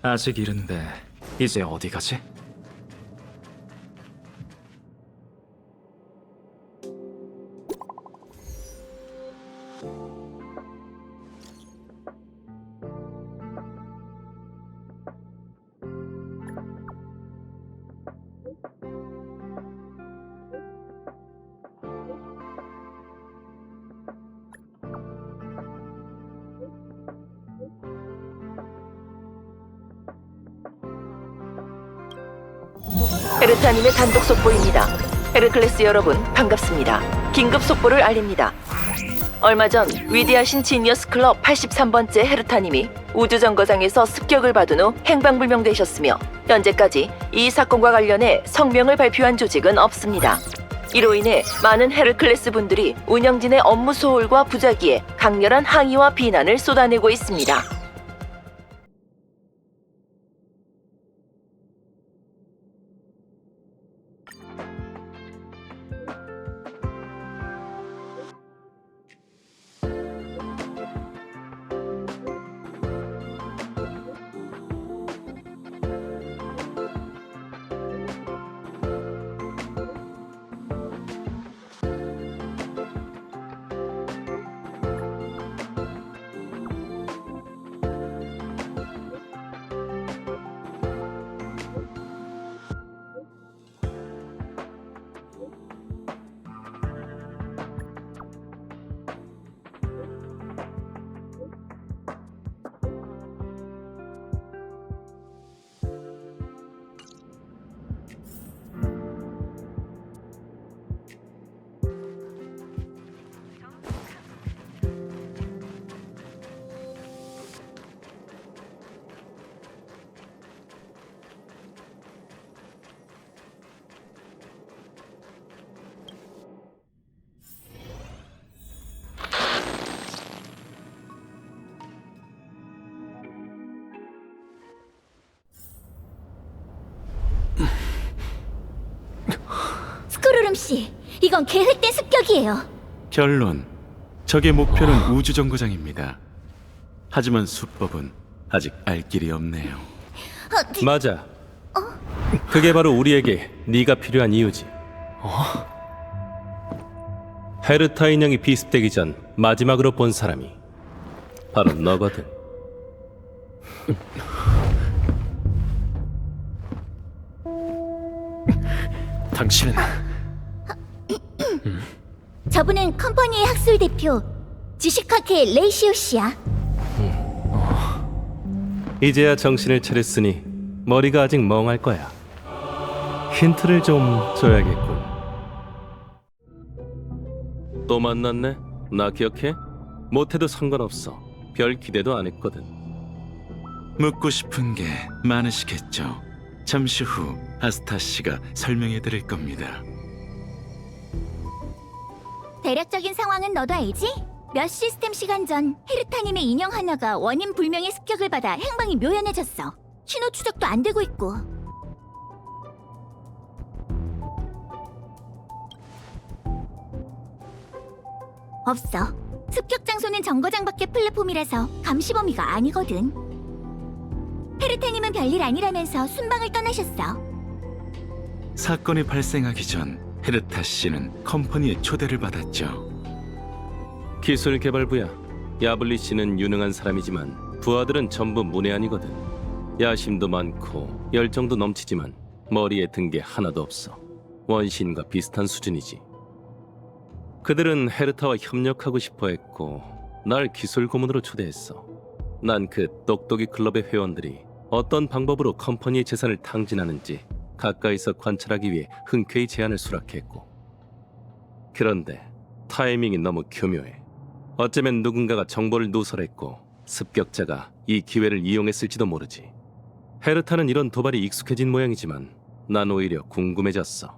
아직 이른데 이제 어디 가지? 헤르타님의 단독 속보입니다. 헤르클레스 여러분, 반갑습니다. 긴급 속보를 알립니다. 얼마 전 위대하신 지니어스 클럽 83번째 헤르타님이 우주정거장에서 습격을 받은 후 행방불명되셨으며 현재까지 이 사건과 관련해 성명을 발표한 조직은 없습니다. 이로 인해 많은 헤르클레스 분들이 운영진의 업무 소홀과 부작위에 강렬한 항의와 비난을 쏟아내고 있습니다. 스크루름 씨, 이건 계획된 습격이에요. 결론, 적의 목표는 우주정거장입니다. 하지만 수법은 아직 알 길이 없네요. 맞아. 그게 바로 우리에게 네가 필요한 이유지. 헤르타 인형이 비습되기 전 마지막으로 본 사람이 바로 너거든. 당신은 저분은 컴퍼니의 학술 대표 지식학회 레이시오 씨야. 이제야 정신을 차렸으니 머리가 아직 멍할 거야. 힌트를 좀 줘야겠군. 또 만났네? 나 기억해? 못해도 상관없어. 별 기대도 안 했거든. 묻고 싶은 게 많으시겠죠. 잠시 후 아스타 씨가 설명해 드릴 겁니다. 대략적인 상황은 너도 알지? 몇 시스템 시간 전 헤르타님의 인형 하나가 원인 불명의 습격을 받아 행방이 묘연해졌어. 신호 추적도 안 되고 있고. 없어. 습격 장소는 정거장 밖의 플랫폼이라서 감시 범위가 아니거든. 헤르타님은 별일 아니라면서 순방을 떠나셨어. 사건이 발생하기 전 헤르타 씨는 컴퍼니의 초대를 받았죠. 기술개발부야. 야블리 씨는 유능한 사람이지만 부하들은 전부 문외한이거든. 야심도 많고 열정도 넘치지만 머리에 든 게 하나도 없어. 원신과 비슷한 수준이지. 그들은 헤르타와 협력하고 싶어 했고 날 기술 고문으로 초대했어. 난 그 똑똑이 클럽의 회원들이 어떤 방법으로 컴퍼니의 재산을 탕진하는지 가까이서 관찰하기 위해 흔쾌히 제안을 수락했고, 그런데 타이밍이 너무 교묘해. 어쩌면 누군가가 정보를 누설했고 습격자가 이 기회를 이용했을지도 모르지. 헤르타는 이런 도발이 익숙해진 모양이지만 난 오히려 궁금해졌어.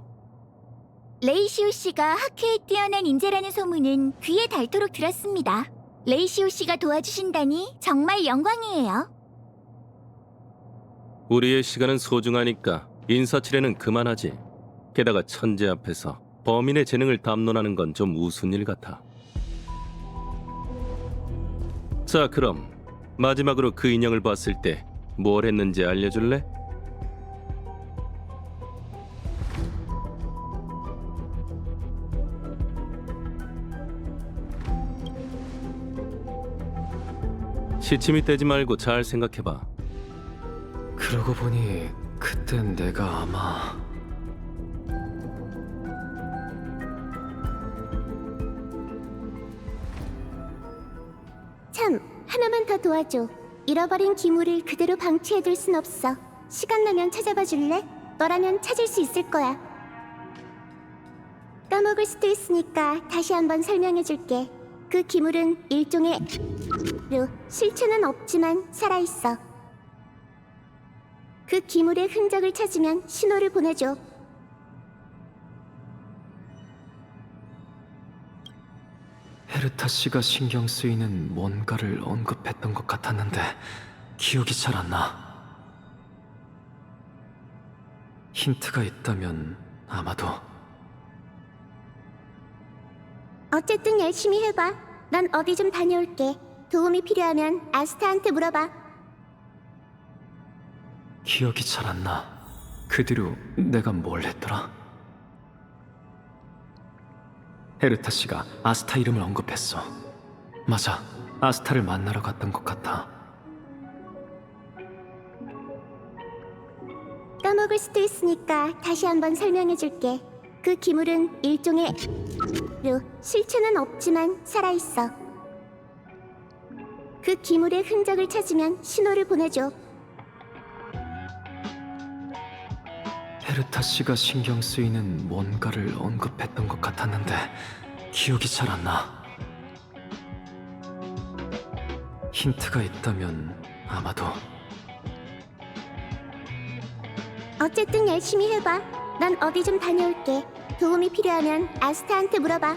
레이시오 씨가 학회에 뛰어난 인재라는 소문은 귀에 닳도록 들었습니다. 레이시오 씨가 도와주신다니 정말 영광이에요. 우리의 시간은 소중하니까 인사치레는 그만하지. 게다가 천재 앞에서 범인의 재능을 담론하는 건 좀 우스운 일 같아. 자, 그럼 마지막으로 그 인형을 봤을 때 뭘 했는지 알려줄래? 시침이 떼지 말고 잘 생각해봐. 그러고 보니 그땐 내가 아마 참, 하나만 더 도와줘. 잃어버린 기물을 그대로 방치해둘 순 없어. 시간 나면 찾아봐 줄래? 너라면 찾을 수 있을 거야. 까먹을 수도 있으니까 다시 한번 설명해줄게. 그 기물은 일종의 실체는 없지만 살아있어. 그 기물의 흔적을 찾으면 신호를 보내줘. 헤르타 씨가 신경 쓰이는 뭔가를 언급했던 것 같았는데 기억이 잘 안 나. 힌트가 있다면 아마도 어쨌든 열심히 해봐. 난 어디 좀 다녀올게. 도움이 필요하면 아스타한테 물어봐. 기억이 잘 안 나. 그 뒤로 내가 뭘 했더라? 헤르타 씨가 아스타 이름을 언급했어. 맞아, 아스타를 만나러 갔던 것 같아. 까먹을 수도 있으니까 다시 한번 설명해줄게. 그 기물은 일종의 실체는 없지만 살아있어. 그 기물의 흔적을 찾으면 신호를 보내줘. 헤르타 씨가 신경 쓰이는 뭔가를 언급했던 것 같았는데 기억이 잘 안 나. 힌트가 있다면 아마도 어쨌든 열심히 해봐. 난 어디 좀 다녀올게. 도움이 필요하면 아스타한테 물어봐.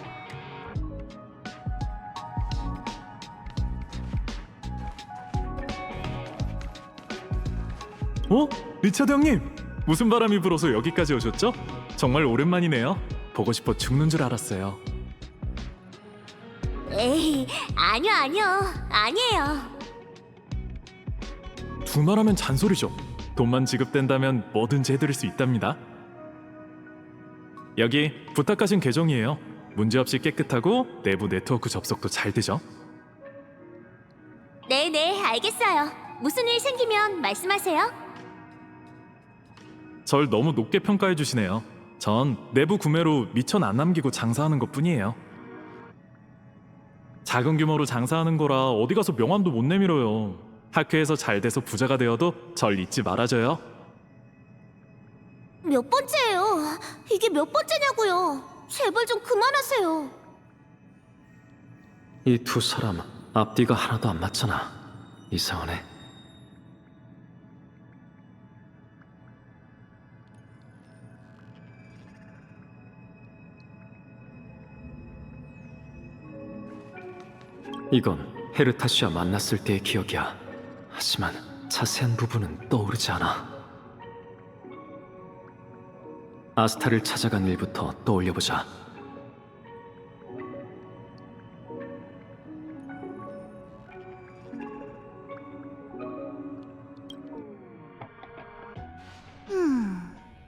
어? 리차드 형님! 무슨 바람이 불어서 여기까지 오셨죠? 정말 오랜만이네요. 보고 싶어 죽는 줄 알았어요. 에이, 아니에요. 두말하면 잔소리죠. 돈만 지급된다면 뭐든지 해드릴 수 있답니다. 여기 부탁하신 계정이에요. 문제없이 깨끗하고 내부 네트워크 접속도 잘 되죠? 네네, 알겠어요. 무슨 일 생기면 말씀하세요. 절 너무 높게 평가해 주시네요. 전 내부 구매로 미천 안 남기고 장사하는 것뿐이에요. 작은 규모로 장사하는 거라 어디 가서 명함도 못 내밀어요. 학회에서 잘 돼서 부자가 되어도 절 잊지 말아줘요. 몇 번째예요? 이게 몇 번째냐고요? 제발 좀 그만하세요. 이 두 사람 앞뒤가 하나도 안 맞잖아. 이상하네. 이건 헤르타 씨와 만났을 때의 기억이야. 하지만 자세한 부분은 떠오르지 않아. 아스타를 찾아간 일부터 떠올려보자.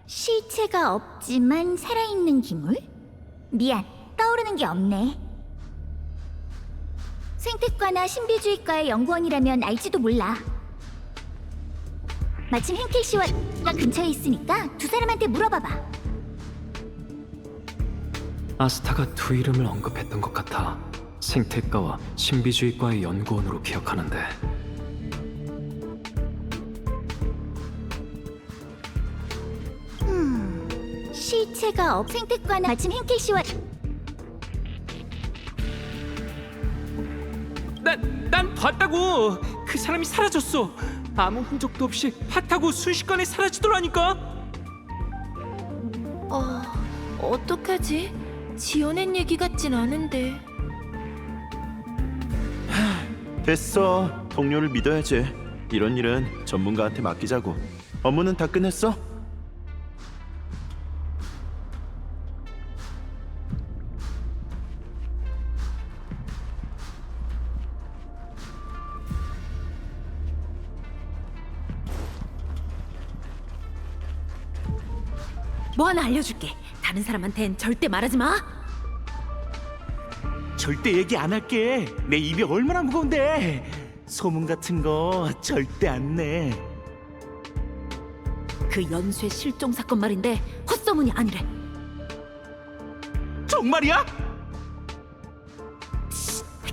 실체가 없지만 살아있는 기물? 미안, 떠오르는 게 없네. 생태과나 신비주의과의 연구원이라면 알지도 몰라. 마침 henkel 씨와 가 근처에 있으니까 두 사람한테 물어봐봐. 아스타가 두 이름을 언급했던 것 같아. 생태과와 신비주의과의 연구원으로 기억하는데 실체가 없 생태과나 마침 henkel 씨와 난 봤다고. 그 사람이 사라졌어. 아무 흔적도 없이 파 타고 순식간에 사라지더라니까. 어떡하지? 지어낸 얘기 같진 않은데. 됐어. 동료를 믿어야지. 이런 일은 전문가한테 맡기자고. 업무는 다 끝냈어? 뭐 하나 알려줄게. 다른 사람한텐 절대 말하지 마. 절대 얘기 안 할게. 내 입이 얼마나 무거운데. 소문 같은 거 절대 안 내. 그 연쇄 실종 사건 말인데 헛소문이 아니래. 정말이야?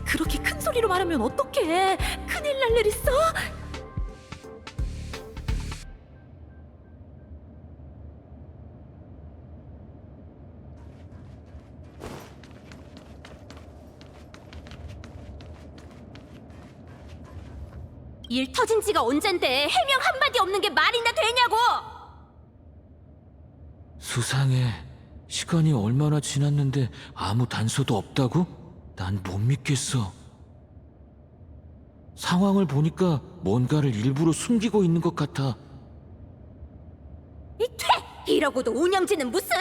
그렇게 큰 소리로 말하면 어떡해. 큰일 날 일 있어. 일 터진 지가 언젠데 해명 한마디 없는 게 말이나 되냐고. 수상해. 시간이 얼마나 지났는데 아무 단서도 없다고? 난 못 믿겠어. 상황을 보니까 뭔가를 일부러 숨기고 있는 것 같아. 이 퇴! 이러고도 운영진은 무슨?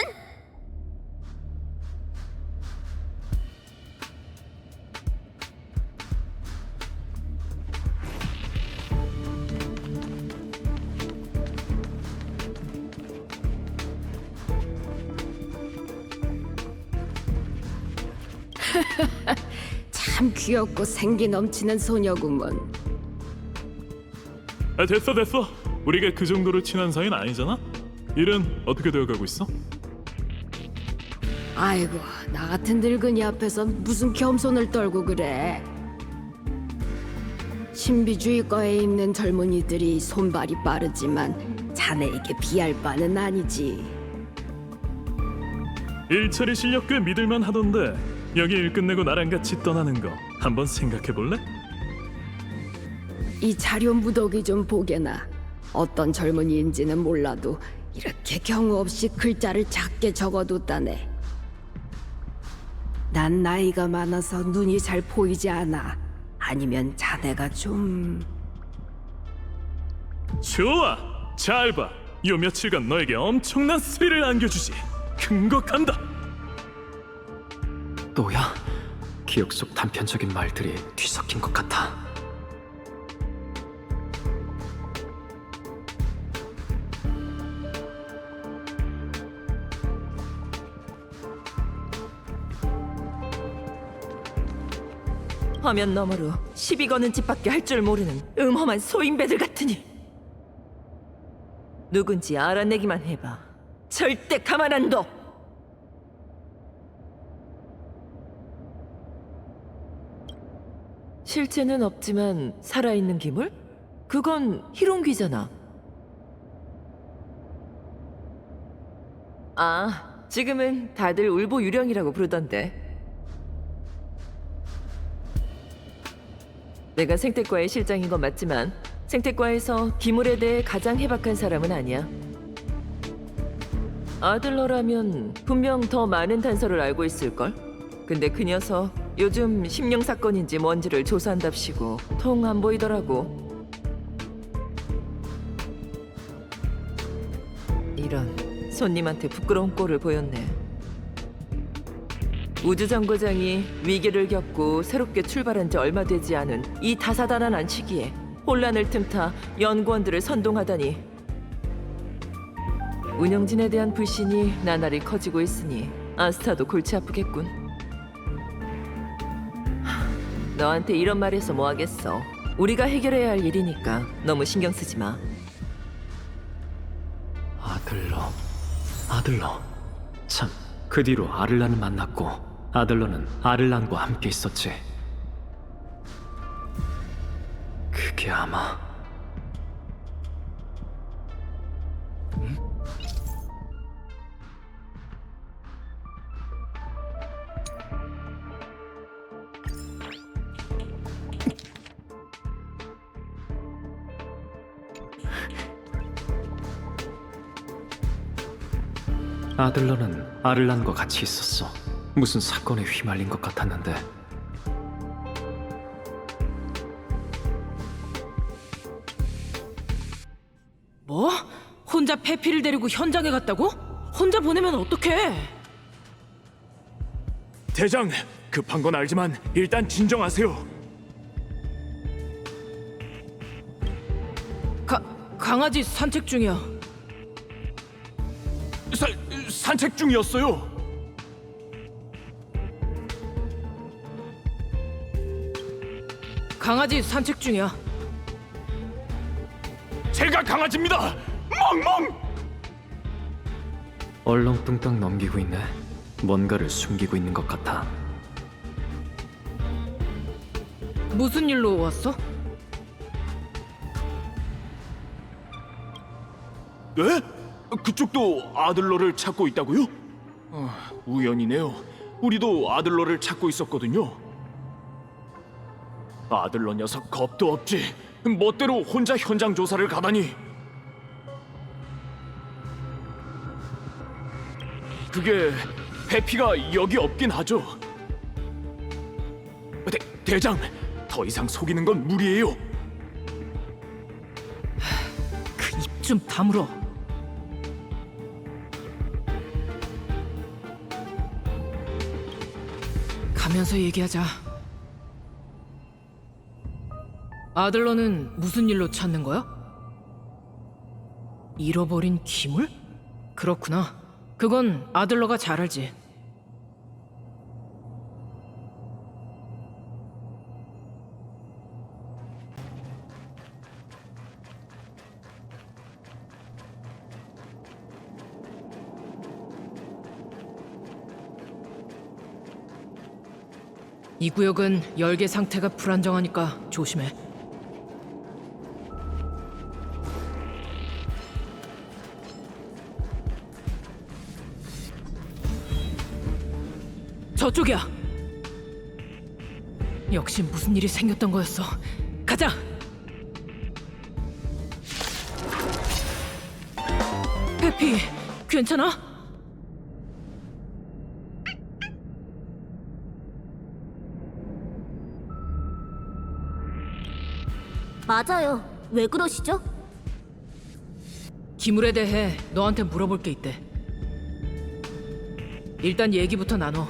참 귀엽고 생기 넘치는 소녀구먼. 아, 됐어. 우리가 그 정도로 친한 사이는 아니잖아. 일은 어떻게 되어가고 있어? 아이고, 나 같은 늙은이 앞에서 무슨 겸손을 떨고 그래. 신비주의과에 있는 젊은이들이 손발이 빠르지만 자네에게 비할 바는 아니지. 일처리 실력 꽤 믿을만 하던데 여기 일 끝내고 나랑 같이 떠나는 거 한번 생각해볼래? 이 자료 무더기 좀 보게나. 어떤 젊은이인지는 몰라도 이렇게 경우 없이 글자를 작게 적어뒀다네. 난 나이가 많아서 눈이 잘 보이지 않아. 아니면 자네가 좀... 좋아, 잘 봐. 요 며칠간 너에게 엄청난 스릴을 안겨주지. 큰 거 간다. 또야? 기억 속 단편적인 말들이 뒤섞인 것 같아. 화면 너머로 시비 거는 짓밖에 할 줄 모르는 음험한 소인배들 같으니 누군지 알아내기만 해봐. 절대 가만 안 둬. 실체는 없지만 살아있는 기물? 그건 희롱귀잖아. 아, 지금은 다들 울보유령이라고 부르던데. 내가 생태과의 실장인 건 맞지만 생태과에서 기물에 대해 가장 해박한 사람은 아니야. 아들러라면 분명 더 많은 단서를 알고 있을걸? 근데 그 녀석 요즘 심령 사건인지 뭔지를 조사한답시고 통 안 보이더라고. 이런, 손님한테 부끄러운 꼴을 보였네. 우주정거장이 위기를 겪고 새롭게 출발한 지 얼마 되지 않은 이 다사다난한 시기에 혼란을 틈타 연구원들을 선동하다니. 운영진에 대한 불신이 나날이 커지고 있으니 아스타도 골치 아프겠군. 너한테 이런 말해서 뭐 하겠어. 우리가 해결해야 할 일이니까 너무 신경 쓰지 마. 아들러. 참, 그 뒤로 아를란을 만났고 아들러는 아를란과 함께 있었지. 그게 아마... 아들러는 아를란과 같이 있었어. 무슨 사건에 휘말린 것 같았는데. 뭐? 혼자 페피를 데리고 현장에 갔다고? 혼자 보내면 어떡해? 대장, 급한 건 알지만 일단 진정하세요. 강아지 산책 중이야. 산책 중이었어요. 강아지 산책 중이야. 제가 강아지입니다. 멍멍. 얼렁뚱땅 넘기고 있네. 뭔가를 숨기고 있는 것 같아. 무슨 일로 왔어? 네? 그쪽도 아들러를 찾고 있다고요? 우연이네요. 우리도 아들러를 찾고 있었거든요. 아들러 녀석 겁도 없지. 멋대로 혼자 현장 조사를 가다니. 그게 배피가 여기 없긴 하죠. 대장, 더 이상 속이는 건 무리예요. 그 입 좀 다물어. 가면서 얘기하자. 아들러는 무슨 일로 찾는 거야? 잃어버린 기물? 그렇구나. 그건 아들러가 잘 알지. 이 구역은 열계 상태가 불안정하니까 조심해. 저쪽이야. 역시 무슨 일이 생겼던 거였어. 가자. 페피, 괜찮아? 맞아요. 왜 그러시죠? 기물에 대해 너한테 물어볼 게 있대. 일단 얘기부터 나눠.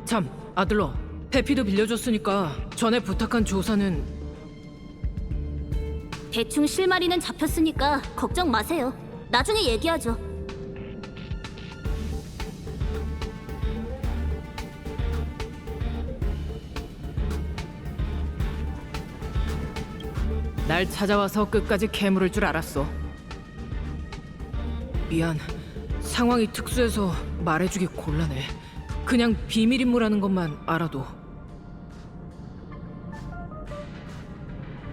참, 아들러, 페피도 빌려줬으니까 전에 부탁한 조사는... 대충 실마리는 잡혔으니까 걱정 마세요. 나중에 얘기하죠. 날 찾아와서 끝까지 캐물을 줄 알았어. 미안. 상황이 특수해서 말해주기 곤란해. 그냥 비밀 임무라는 것만 알아도.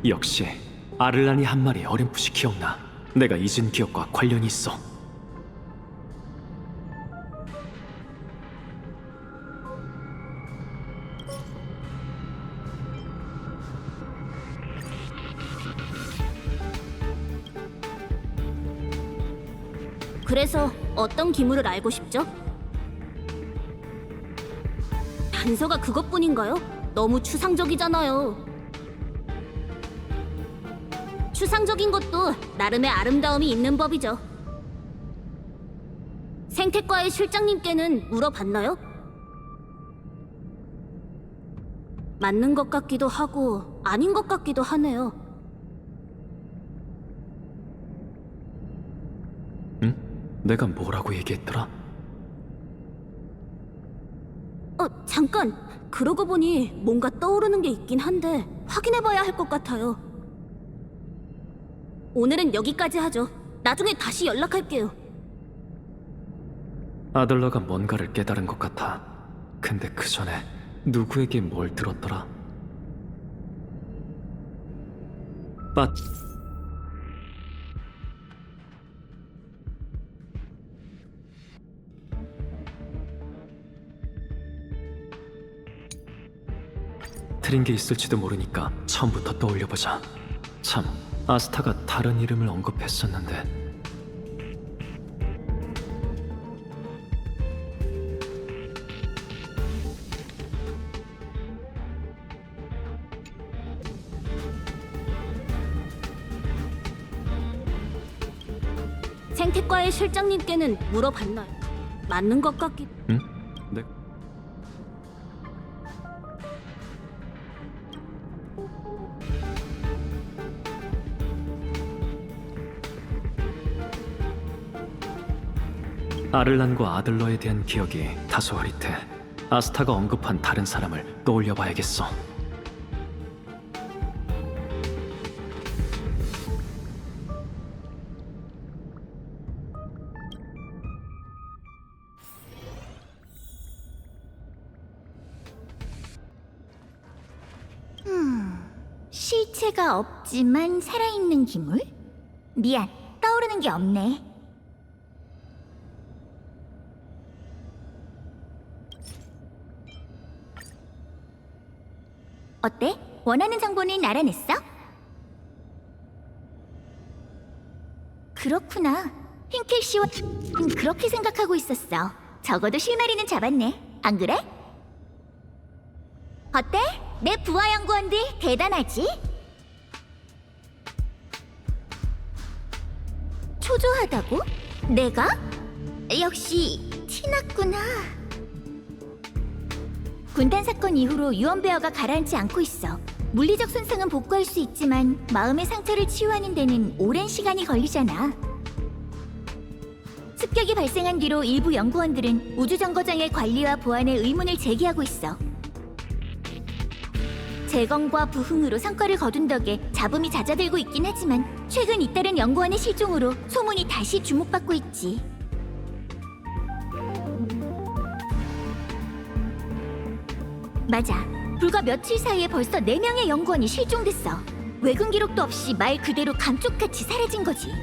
역시 아를란이 한 말이 어렴풋이 기억나. 내가 잊은 기억과 관련이 있어. 그래서 어떤 기물을 알고 싶죠? 단서가 그것뿐인가요? 너무 추상적이잖아요. 추상적인 것도 나름의 아름다움이 있는 법이죠. 생태과의 실장님께는 물어봤나요? 맞는 것 같기도 하고 아닌 것 같기도 하네요. 응? 내가 뭐라고 얘기했더라? 잠깐! 그러고 보니 뭔가 떠오르는 게 있긴 한데 확인해봐야 할 것 같아요. 오늘은 여기까지 하죠. 나중에 다시 연락할게요. 아들러가 뭔가를 깨달은 것 같아. 근데 그 전에 누구에게 뭘 들었더라? 틀린 게 있을지도 모르니까 처음부터 떠올려보자. 참, 아스타가 다른 이름을 언급했었는데. 생태과의 실장님께는 물어봤나요? 맞는 것 같기... 응? 네. 아를란과 아들러에 대한 기억이 다소 흐릿해. 아스타가 언급한 다른 사람을 떠올려봐야겠어. 실체가 없지만 살아있는 기물? 미안, 떠오르는 게 없네. 어때? 원하는 정보는 알아냈어? 그렇구나. 흰켈 씨와 그렇게 생각하고 있었어. 적어도 실마리는 잡았네. 안 그래? 어때? 내 부하 연구원들 대단하지? 초조하다고? 내가? 역시 티났구나. 군단 사건 이후로 유언베어가 가라앉지 않고 있어. 물리적 손상은 복구할 수 있지만 마음의 상처를 치유하는 데는 오랜 시간이 걸리잖아. 습격이 발생한 뒤로 일부 연구원들은 우주정거장의 관리와 보안에 의문을 제기하고 있어. 재건과 부흥으로 성과를 거둔 덕에 잡음이 잦아들고 있긴 하지만 최근 잇따른 연구원의 실종으로 소문이 다시 주목받고 있지. 맞아. 불과 며칠 사이에 벌써 4명의 연구원이 실종됐어. 외근 기록도 없이 말 그대로 감쪽같이 사라진 거지.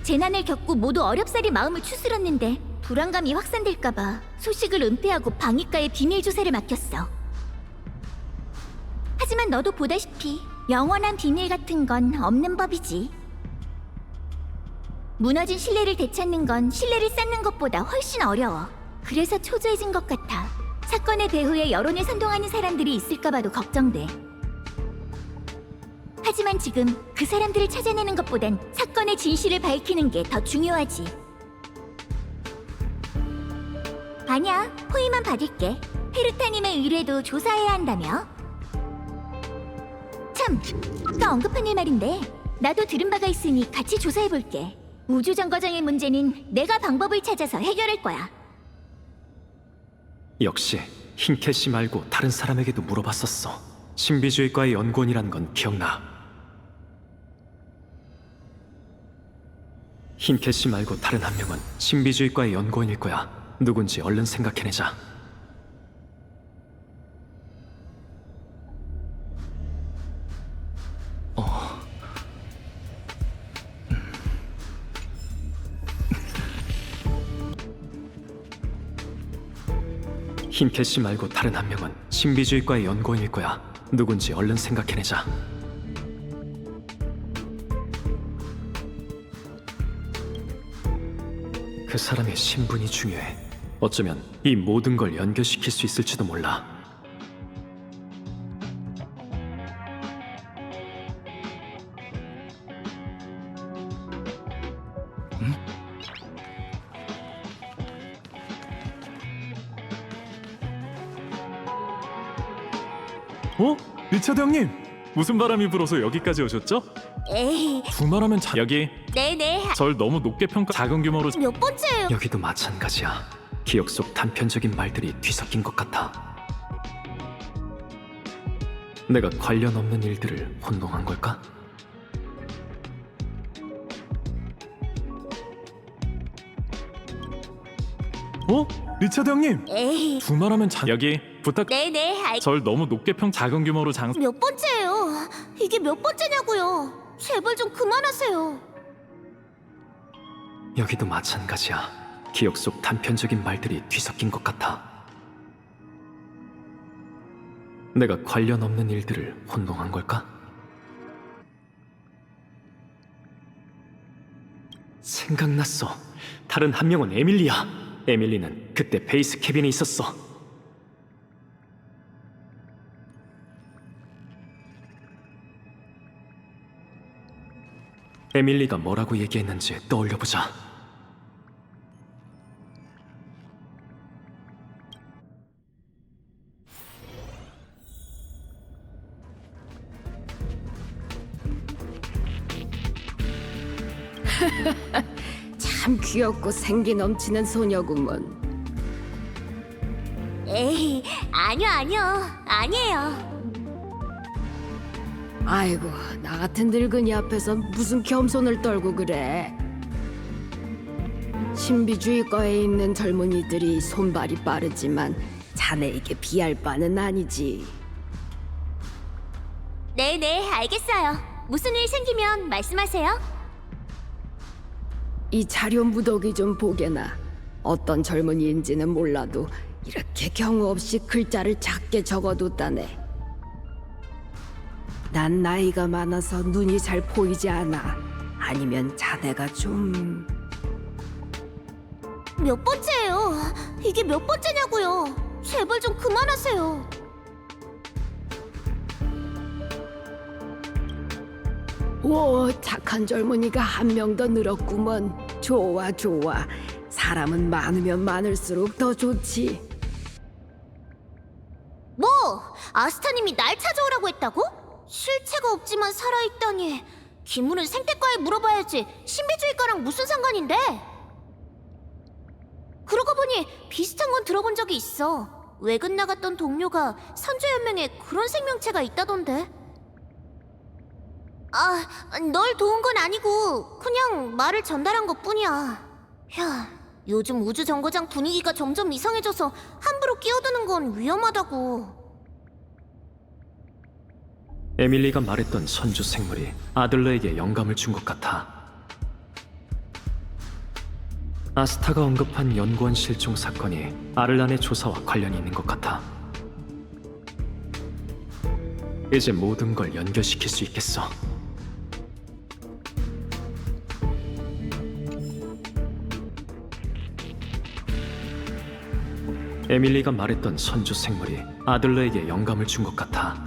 재난을 겪고 모두 어렵사리 마음을 추스렀는데 불안감이 확산될까봐 소식을 은폐하고 방위과에 비밀 조사를 맡겼어. 하지만 너도 보다시피 영원한 비밀 같은 건 없는 법이지. 무너진 신뢰를 되찾는 건 신뢰를 쌓는 것보다 훨씬 어려워. 그래서 초조해진 것 같아. 사건의 배후에 여론을 선동하는 사람들이 있을까봐도 걱정돼. 하지만 지금 그 사람들을 찾아내는 것보단 사건의 진실을 밝히는 게 더 중요하지. 아니야, 호의만 받을게. 헤르타님의 의뢰도 조사해야 한다며? 참, 아까 언급한 일 말인데 나도 들은 바가 있으니 같이 조사해볼게. 우주정거장의 문제는 내가 방법을 찾아서 해결할 거야. 역시 흰캣씨 말고 다른 사람에게도 물어봤었어. 신비주의과의 연구원이란 건 기억나. 흰캣씨 말고 다른 한 명은 신비주의과의 연구원일 거야. 누군지 얼른 생각해내자. 흰캣씨 말고 다른 한 명은 신비주의과의 연구원일 거야. 누군지 얼른 생각해내자. 그 사람의 신분이 중요해. 어쩌면 이 모든 걸 연결시킬 수 있을지도 몰라. 어? 리차드 형님! 무슨 바람이 불어서 여기까지 오셨죠? 에이, 두말하면 여기 네네. 절 너무 높게 평가. 작은 규모로 몇 번째예요? 여기도 마찬가지야. 기억 속 단편적인 말들이 뒤섞인 것 같아. 내가 관련 없는 일들을 혼동한 걸까? 어? 리차드 형님! 에이, 두말하면 여기 부탁. 네네. 절 너무 높게 작은 규모로 몇 번째예요? 이게 몇 번째냐고요? 제발 좀 그만하세요. 여기도 마찬가지야. 기억 속 단편적인 말들이 뒤섞인 것 같아. 내가 관련 없는 일들을 혼동한 걸까? 생각났어. 다른 한 명은 에밀리야. 에밀리는 그때 베이스 캐빈에 있었어. 에밀리가 뭐라고 얘기했는지 떠올려보자. 참 귀엽고 생기 넘치는 소녀구먼. 에이, 아니에요. 아이고, 나 같은 늙은이 앞에서 무슨 겸손을 떨고 그래. 신비주의과에 있는 젊은이들이 손발이 빠르지만 자네에게 비할 바는 아니지. 네네, 알겠어요. 무슨 일 생기면 말씀하세요. 이 자료 무더기 좀 보게나. 어떤 젊은이인지는 몰라도 이렇게 경우 없이 글자를 작게 적어뒀다네. 난 나이가 많아서 눈이 잘 보이지 않아. 아니면 자네가 좀... 몇 번째예요? 이게 몇 번째냐고요? 제발 좀 그만하세요. 오, 착한 젊은이가 한 명 더 늘었구먼. 좋아, 좋아. 사람은 많으면 많을수록 더 좋지. 뭐? 아스타님이 날 찾아오라고 했다고? 실체가 없지만 살아있다니. 기물은 생태과에 물어봐야지. 신비주의과랑 무슨 상관인데? 그러고 보니 비슷한 건 들어본 적이 있어. 외근 나갔던 동료가 선조연맹에 그런 생명체가 있다던데. 아, 널 도운 건 아니고 그냥 말을 전달한 것뿐이야. 야, 요즘 우주정거장 분위기가 점점 이상해져서 함부로 끼어드는 건 위험하다고. 에밀리가 말했던 선주 생물이 아들러에게 영감을 준 것 같아. 아스타가 언급한 연구원 실종 사건이 아를란의 조사와 관련이 있는 것 같아. 이제 모든 걸 연결시킬 수 있겠어. 에밀리가 말했던 선주 생물이 아들러에게 영감을 준 것 같아.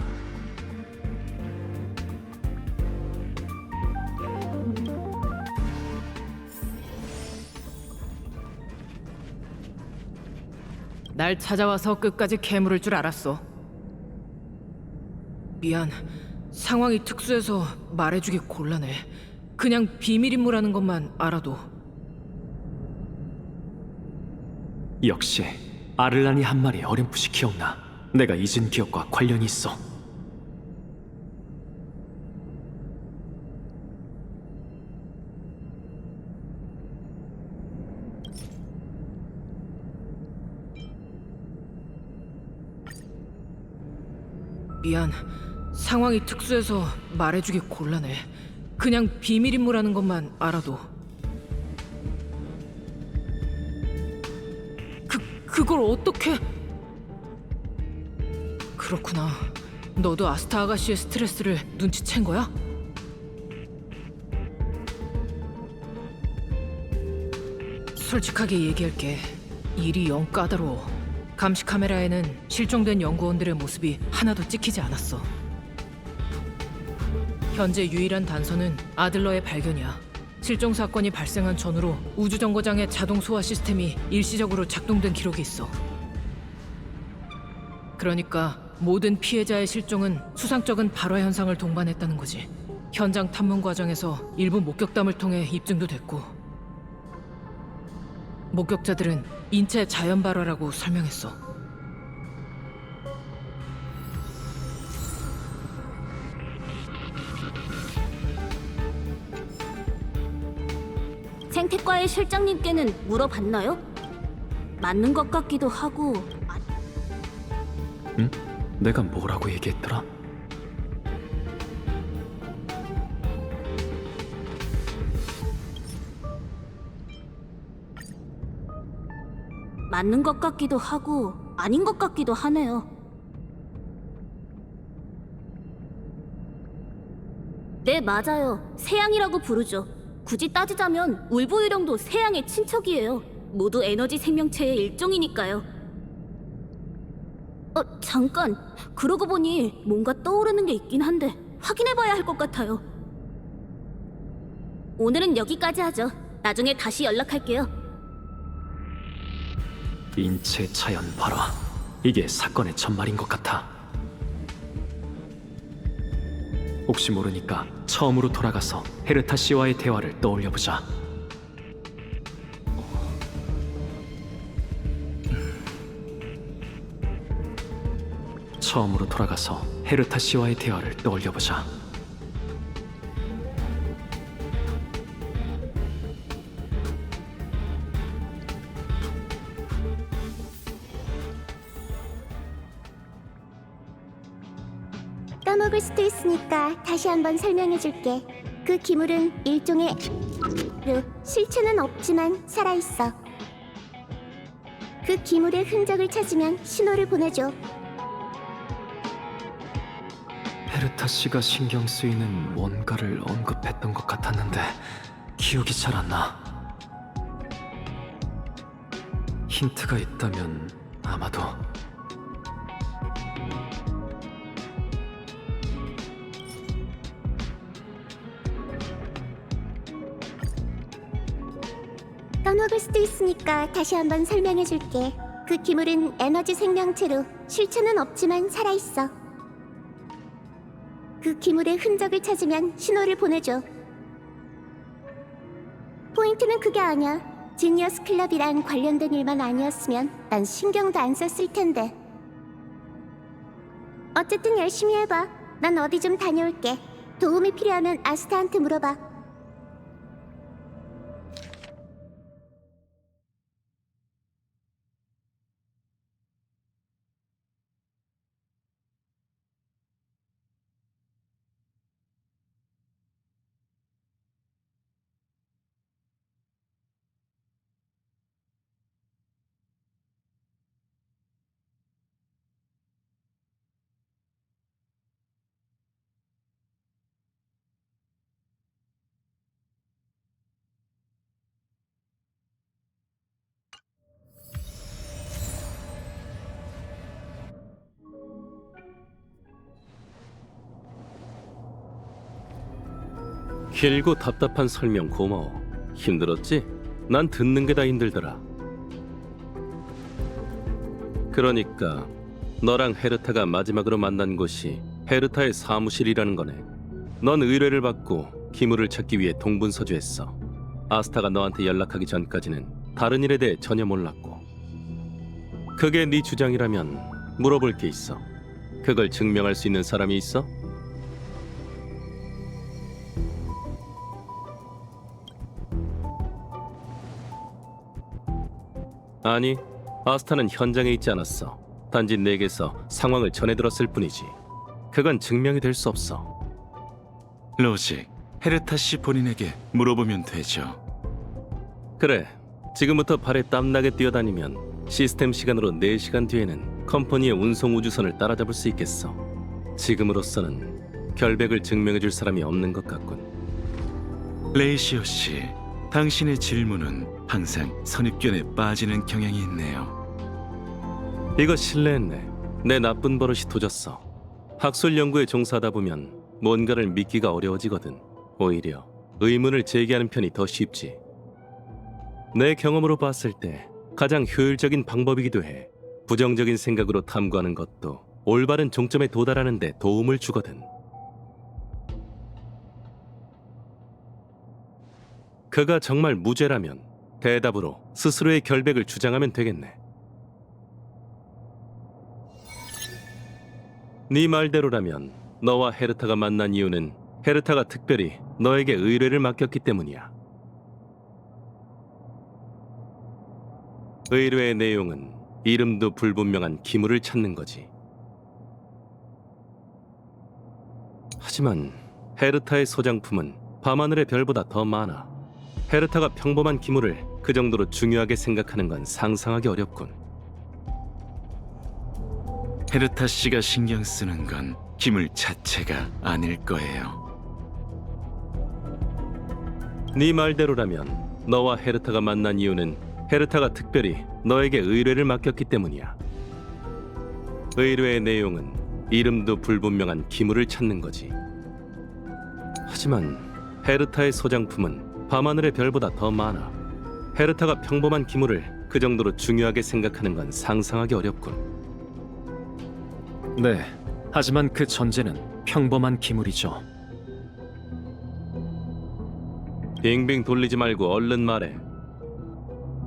날 찾아와서 끝까지 캐물을 줄 알았어. 미안. 상황이 특수해서 말해주기 곤란해. 그냥 비밀 임무라는 것만 알아도. 역시 아를란이 한 말이 어렴풋이 기억나. 내가 잊은 기억과 관련이 있어. 미안. 상황이 특수해서 말해주기 곤란해. 그냥 비밀 임무라는 것만 알아도. 그걸 어떻게... 그렇구나. 너도 아스타 아가씨의 스트레스를 눈치챈 거야? 솔직하게 얘기할게. 일이 영 까다로워. 감시 카메라에는 실종된 연구원들의 모습이 하나도 찍히지 않았어. 현재 유일한 단서는 아들러의 발견이야. 실종 사건이 발생한 전후로 우주정거장의 자동 소화 시스템이 일시적으로 작동된 기록이 있어. 그러니까 모든 피해자의 실종은 수상쩍은 발화 현상을 동반했다는 거지. 현장 탐문 과정에서 일부 목격담을 통해 입증도 됐고, 목격자들은 인체 자연 발화라고 설명했어. 생태과의 실장님께는 물어봤나요? 맞는 것 같기도 하고. 응? 내가 뭐라고 얘기했더라? 맞는 것 같기도 하고 아닌 것 같기도 하네요. 네, 맞아요. 세양이라고 부르죠. 굳이 따지자면 울보유령도 세양의 친척이에요. 모두 에너지 생명체의 일종이니까요. 잠깐. 그러고 보니 뭔가 떠오르는 게 있긴 한데 확인해봐야 할 것 같아요. 오늘은 여기까지 하죠. 나중에 다시 연락할게요. 인체 자연 발화. 이게 사건의 전말인 것 같아. 혹시 모르니까 처음으로 돌아가서 헤르타 씨와의 대화를 떠올려보자. 처음으로 돌아가서 헤르타 씨와의 대화를 떠올려보자. 까먹을 수도 있으니까 다시 한번 설명해줄게. 그 기물은 일종의 실체는 없지만 살아있어. 그 기물의 흔적을 찾으면 신호를 보내줘. 헤르타 씨가 신경 쓰이는 뭔가를 언급했던 것 같았는데 기억이 잘 안 나. 힌트가 있다면 아마도 까먹을 수도 있으니까 다시 한번 설명해줄게. 그 기물은 에너지 생명체로 실체는 없지만 살아있어. 그 기물의 흔적을 찾으면 신호를 보내줘. 포인트는 그게 아니야. 지니어스 클럽이랑 관련된 일만 아니었으면 난 신경도 안 썼을 텐데. 어쨌든 열심히 해봐. 난 어디 좀 다녀올게. 도움이 필요하면 아스타한테 물어봐. 길고 답답한 설명 고마워. 힘들었지? 난 듣는 게 다 힘들더라. 그러니까 너랑 헤르타가 마지막으로 만난 곳이 헤르타의 사무실이라는 거네. 넌 의뢰를 받고 기물을 찾기 위해 동분서주했어. 아스타가 너한테 연락하기 전까지는 다른 일에 대해 전혀 몰랐고. 그게 네 주장이라면 물어볼 게 있어. 그걸 증명할 수 있는 사람이 있어? 아니, 아스타는 현장에 있지 않았어. 단지 내게서 상황을 전해 들었을 뿐이지. 그건 증명이 될 수 없어. 로직, 헤르타 씨 본인에게 물어보면 되죠. 그래, 지금부터 발에 땀나게 뛰어다니면 시스템 시간으로 4시간 뒤에는 컴퍼니의 운송 우주선을 따라잡을 수 있겠어. 지금으로서는 결백을 증명해줄 사람이 없는 것 같군. 레이시오 씨, 당신의 질문은 항상 선입견에 빠지는 경향이 있네요. 이거 실례했네. 내 나쁜 버릇이 도졌어. 학술 연구에 종사하다 보면 뭔가를 믿기가 어려워지거든. 오히려 의문을 제기하는 편이 더 쉽지. 내 경험으로 봤을 때 가장 효율적인 방법이기도 해. 부정적인 생각으로 탐구하는 것도 올바른 종점에 도달하는 데 도움을 주거든. 그가 정말 무죄라면 대답으로 스스로의 결백을 주장하면 되겠네. 네 말대로라면 너와 헤르타가 만난 이유는 헤르타가 특별히 너에게 의뢰를 맡겼기 때문이야. 의뢰의 내용은 이름도 불분명한 기물을 찾는 거지. 하지만 헤르타의 소장품은 밤하늘의 별보다 더 많아. 헤르타가 평범한 기물을 그 정도로 중요하게 생각하는 건 상상하기 어렵군. 헤르타 씨가 신경 쓰는 건 기물 자체가 아닐 거예요. 네 말대로라면 너와 헤르타가 만난 이유는 헤르타가 특별히 너에게 의뢰를 맡겼기 때문이야. 의뢰의 내용은 이름도 불분명한 기물을 찾는 거지. 하지만 헤르타의 소장품은 밤하늘의 별보다 더 많아. 헤르타가 평범한 기물을 그 정도로 중요하게 생각하는 건 상상하기 어렵군. 네, 하지만 그 전제는 평범한 기물이죠. 빙빙 돌리지 말고 얼른 말해.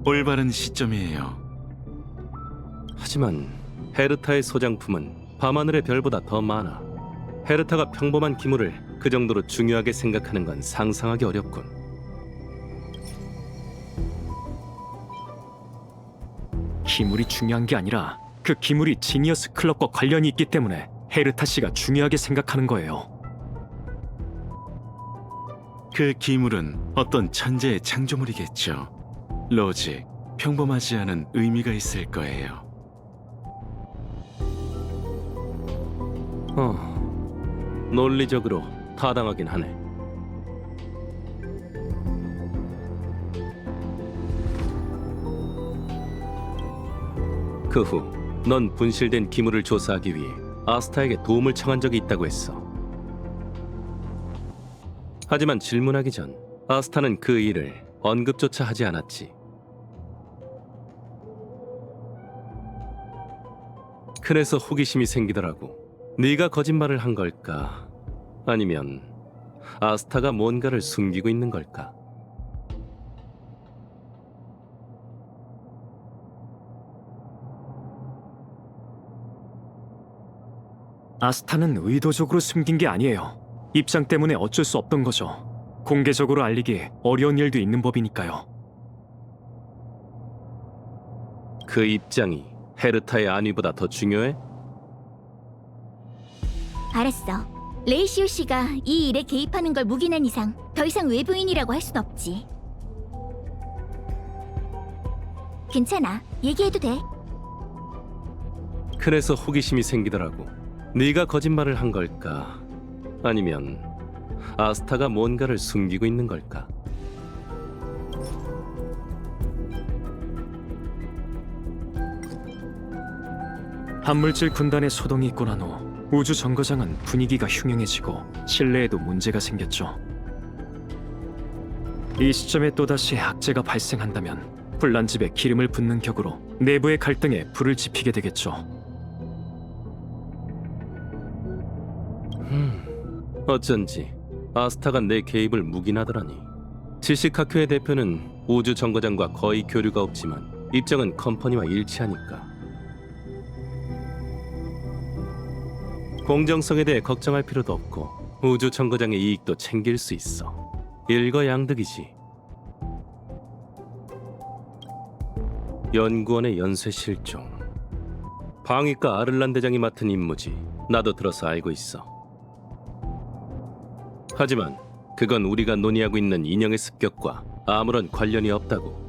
올바른 시점이에요. 하지만 헤르타의 소장품은 밤하늘의 별보다 더 많아. 헤르타가 평범한 기물을 그 정도로 중요하게 생각하는 건 상상하기 어렵군. 기물이 중요한 게 아니라 그 기물이 지니어스 클럽과 관련이 있기 때문에 헤르타 씨가 중요하게 생각하는 거예요. 그 기물은 어떤 천재의 창조물이겠죠. 로직, 평범하지 않은 의미가 있을 거예요. 논리적으로 타당하긴 하네. 그 후 넌 분실된 기물을 조사하기 위해 아스타에게 도움을 청한 적이 있다고 했어. 하지만 질문하기 전 아스타는 그 일을 언급조차 하지 않았지. 그래서 호기심이 생기더라고. 네가 거짓말을 한 걸까? 아니면 아스타가 뭔가를 숨기고 있는 걸까? 아스타는 의도적으로 숨긴 게 아니에요. 입장 때문에 어쩔 수 없던 거죠. 공개적으로 알리기 어려운 일도 있는 법이니까요. 그 입장이 헤르타의 안위보다 더 중요해? 알았어. 레이시오 씨가 이 일에 개입하는 걸 묵인한 이상 더 이상 외부인이라고 할 순 없지. 괜찮아. 얘기해도 돼. 그래서 호기심이 생기더라고. 네가 거짓말을 한 걸까? 아니면 아스타가 뭔가를 숨기고 있는 걸까? 한물질 군단의 소동이 있고 난 후 우주 정거장은 분위기가 흉흉해지고 신뢰에도 문제가 생겼죠. 이 시점에 또다시 악재가 발생한다면 불난집에 기름을 붓는 격으로 내부의 갈등에 불을 지피게 되겠죠. 어쩐지 아스타가 내 개입을 묵인하더라니. 지식학교의 대표는 우주 정거장과 거의 교류가 없지만 입장은 컴퍼니와 일치하니까. 공정성에 대해 걱정할 필요도 없고 우주 정거장의 이익도 챙길 수 있어. 일거양득이지. 연구원의 연쇄 실종. 방위과 아를란 대장이 맡은 임무지. 나도 들어서 알고 있어. 하지만 그건 우리가 논의하고 있는 인형의 습격과 아무런 관련이 없다고.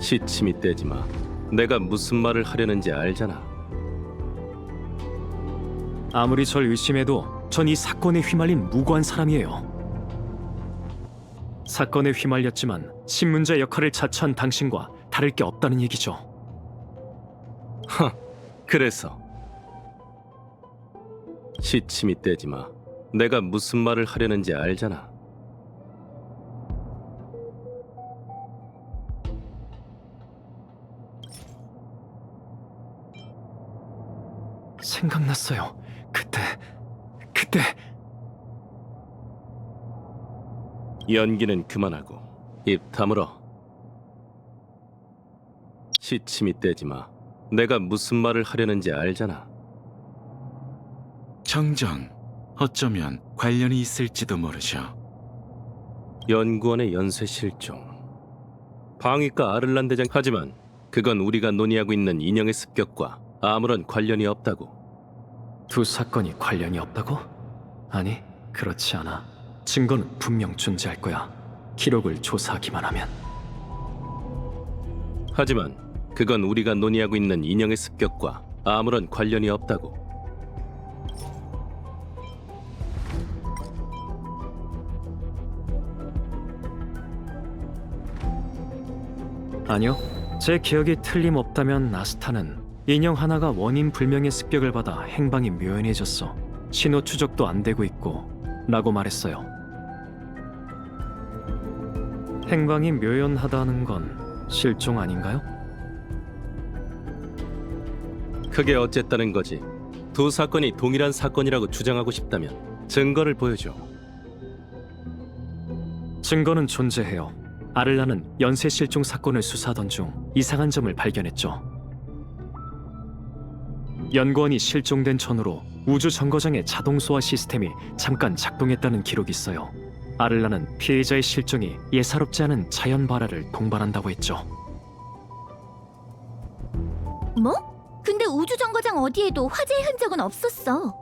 시침이 떼지 마. 내가 무슨 말을 하려는지 알잖아. 아무리 절 의심해도 전 이 사건에 휘말린 무고한 사람이에요. 사건에 휘말렸지만 신문자 역할을 자처한 당신과 다를 게 없다는 얘기죠. 그래서 시침이 떼지 마. 내가 무슨 말을 하려는지 알잖아. 생각났어요. 그때 연기는 그만하고 입 다물어. 시침이 떼지 마. 내가 무슨 말을 하려는지 알잖아. 정정, 어쩌면 관련이 있을지도 모르죠. 연구원의 연쇄 실종. 방위과 아를란 대장. 하지만 그건 우리가 논의하고 있는 인형의 습격과 아무런 관련이 없다고. 두 사건이 관련이 없다고? 아니, 그렇지 않아. 증거는 분명 존재할 거야. 기록을 조사하기만 하면. 하지만 그건 우리가 논의하고 있는 인형의 습격과 아무런 관련이 없다고. 아니요. 제 기억이 틀림없다면 아스타는 인형 하나가 원인 불명의 습격을 받아 행방이 묘연해졌어. 신호 추적도 안 되고 있고 라고 말했어요. 행방이 묘연하다는 건 실종 아닌가요? 그게 어쨌다는 거지. 두 사건이 동일한 사건이라고 주장하고 싶다면 증거를 보여줘. 증거는 존재해요. 아를라는 연쇄 실종 사건을 수사하던 중 이상한 점을 발견했죠. 연구원이 실종된 전후로 우주 정거장의 자동 소화 시스템이 잠깐 작동했다는 기록이 있어요. 아를라는 피해자의 실종이 예사롭지 않은 자연 발화를 동반한다고 했죠. 뭐? 근데 우주 정거장 어디에도 화재의 흔적은 없었어.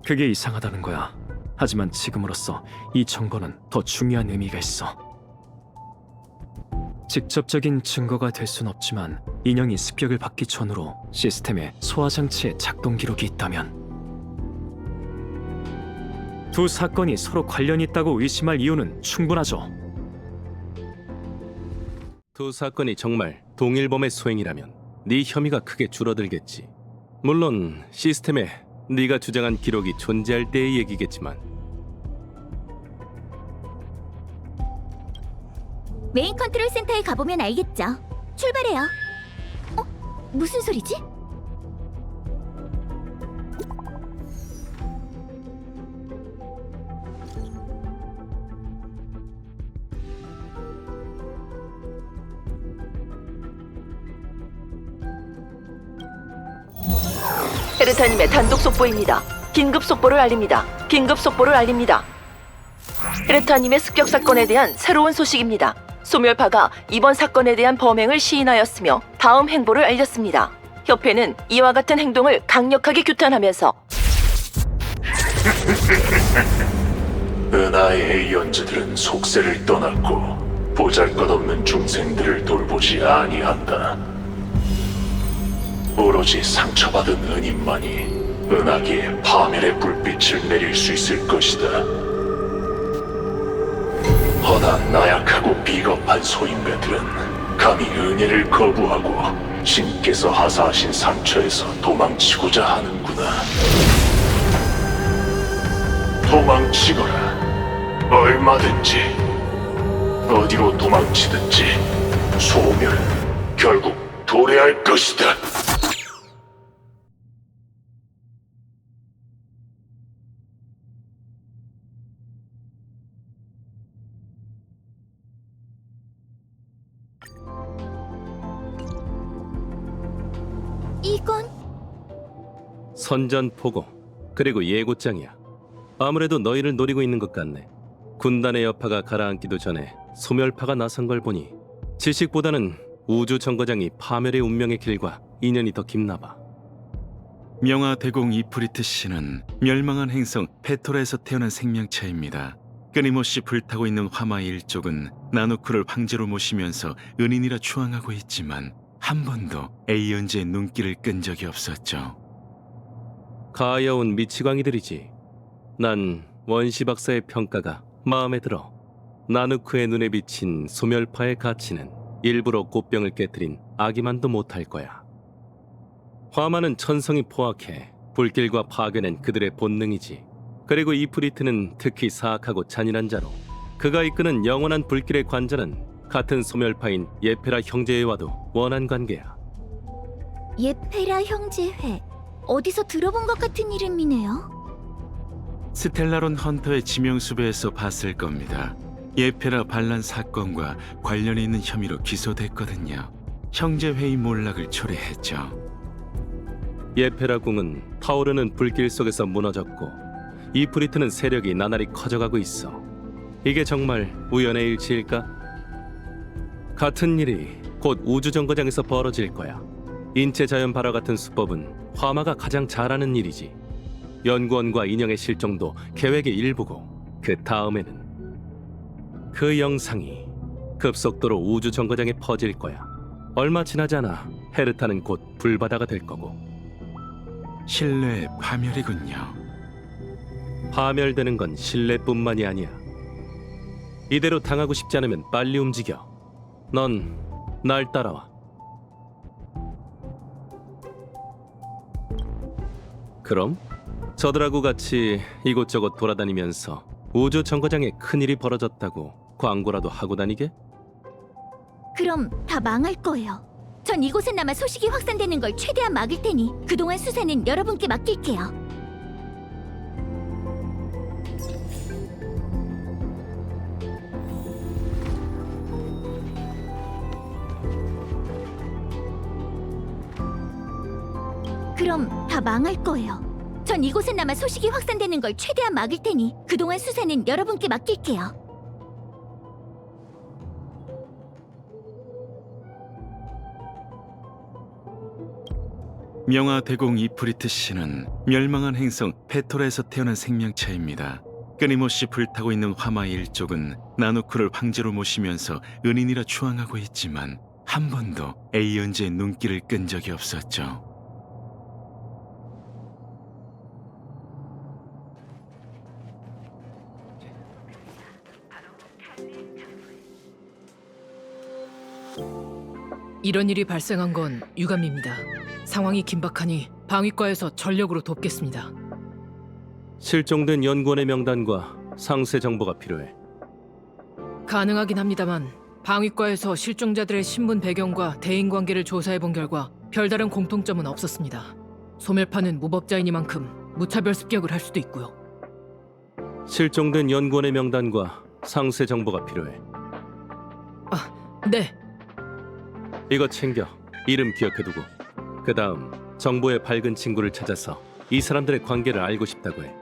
그게 이상하다는 거야. 하지만 지금으로서 이 정보는 더 중요한 의미가 있어. 직접적인 증거가 될 순 없지만 인형이 습격을 받기 전후로 시스템에 소화장치의 작동 기록이 있다면 두 사건이 서로 관련이 있다고 의심할 이유는 충분하죠. 두 사건이 정말 동일범의 소행이라면 네 혐의가 크게 줄어들겠지. 물론 시스템에 네가 주장한 기록이 존재할 때의 얘기겠지만. 메인 컨트롤 센터에 가보면 알겠죠. 출발해요. 무슨 소리지? 헤르타님의 단독 속보입니다. 긴급 속보를 알립니다. 긴급 속보를 알립니다. 헤르타님의 습격 사건에 대한 새로운 소식입니다. 소멸파가 이번 사건에 대한 범행을 시인하였으며 다음 행보를 알렸습니다. 협회는 이와 같은 행동을 강력하게 규탄하면서 은하의 A연즈들은 속세를 떠났고 보잘것없는 중생들을 돌보지 아니한다. 오로지 상처받은 은인만이 은하계에 파멸의 불빛을 내릴 수 있을 것이다. 허나 나약하고 비겁한 소인배들은 감히 은혜를 거부하고 신께서 하사하신 상처에서 도망치고자 하는구나. 도망치거라. 얼마든지 어디로 도망치든지 소멸은 결국 도래할 것이다. 이건 선전포고 그리고 예고장이야. 아무래도 너희를 노리고 있는 것 같네. 군단의 여파가 가라앉기도 전에 소멸파가 나선 걸 보니 지식보다는 우주 정거장이 파멸의 운명의 길과 인연이 더 깊나봐. 명화대공 이프리트 씨는 멸망한 행성 페토라에서 태어난 생명체입니다. 끊임없이 불타고 있는 화마의 일족은 나누쿠를 황제로 모시면서 은인이라 추앙하고 있지만 한 번도 에이언즈의 눈길을 끈 적이 없었죠. 가여운 미치광이들이지. 난 원시 박사의 평가가 마음에 들어. 나누쿠의 눈에 비친 소멸파의 가치는 일부러 꽃병을 깨뜨린 아기만도 못할 거야. 화마는 천성이 포악해 불길과 파괴는 그들의 본능이지. 그리고 이프리트는 특히 사악하고 잔인한 자로 그가 이끄는 영원한 불길의 관자는 같은 소멸파인 예페라 형제회와도 원한 관계야. 예페라 형제회. 어디서 들어본 것 같은 이름이네요. 스텔라론 헌터의 지명수배에서 봤을 겁니다. 예페라 반란 사건과 관련이 있는 혐의로 기소됐거든요. 형제회의 몰락을 초래했죠. 예페라 궁은 타오르는 불길 속에서 무너졌고 이프리트는 세력이 나날이 커져가고 있어. 이게 정말 우연의 일치일까? 같은 일이 곧 우주정거장에서 벌어질 거야. 인체자연 발화 같은 수법은 화마가 가장 잘하는 일이지. 연구원과 인형의 실종도 계획의 일부고 그 다음에는 그 영상이 급속도로 우주정거장에 퍼질 거야. 얼마 지나지 않아 헤르타는 곧 불바다가 될 거고. 신뢰의 파멸이군요. 파멸되는 건 신뢰뿐만이 아니야. 이대로 당하고 싶지 않으면 빨리 움직여. 넌 날 따라와. 그럼 저들하고 같이 이곳저곳 돌아다니면서 우주 정거장에 큰일이 벌어졌다고 광고라도 하고 다니게? 그럼 다 망할 거예요. 전 이곳에나마 소식이 확산되는 걸 최대한 막을 테니 그동안 수사는 여러분께 맡길게요. 그럼 다 망할 거예요. 전 이곳에나마 소식이 확산되는 걸 최대한 막을 테니 그동안 수사는 여러분께 맡길게요. 명화 대공 이프리트 씨는 멸망한 행성 페토라에서 태어난 생명체입니다. 끊임없이 불타고 있는 화마 일족은 나누쿠를 황제로 모시면서 은인이라 추앙하고 있지만 한 번도 에이언즈의 눈길을 끈 적이 없었죠. 이런 일이 발생한 건 유감입니다. 상황이 긴박하니 방위과에서 전력으로 돕겠습니다. 실종된 연구원의 명단과 상세 정보가 필요해. 가능하긴 합니다만 방위과에서 실종자들의 신분 배경과 대인 관계를 조사해 본 결과 별다른 공통점은 없었습니다. 소멸파는 무법자이니만큼 무차별 습격을 할 수도 있고요. 실종된 연구원의 명단과 상세 정보가 필요해. 네. 이거 챙겨. 이름 기억해두고. 그 다음 정보에 밝은 친구를 찾아서 이 사람들의 관계를 알고 싶다고 해.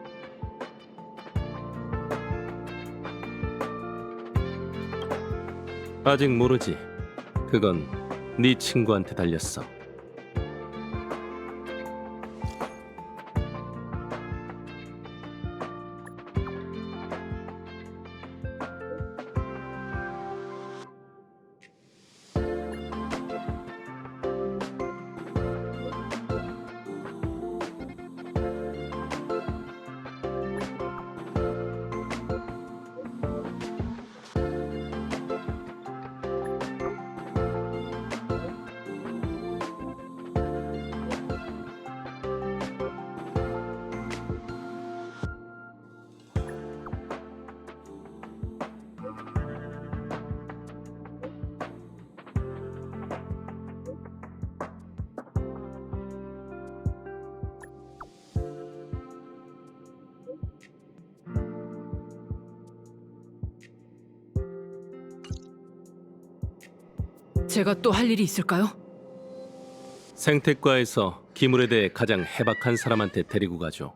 아직 모르지. 그건 네 친구한테 달렸어. 제가 또 할 일이 있을까요? 생태과에서 기물에 대해 가장 해박한 사람한테 데리고 가죠.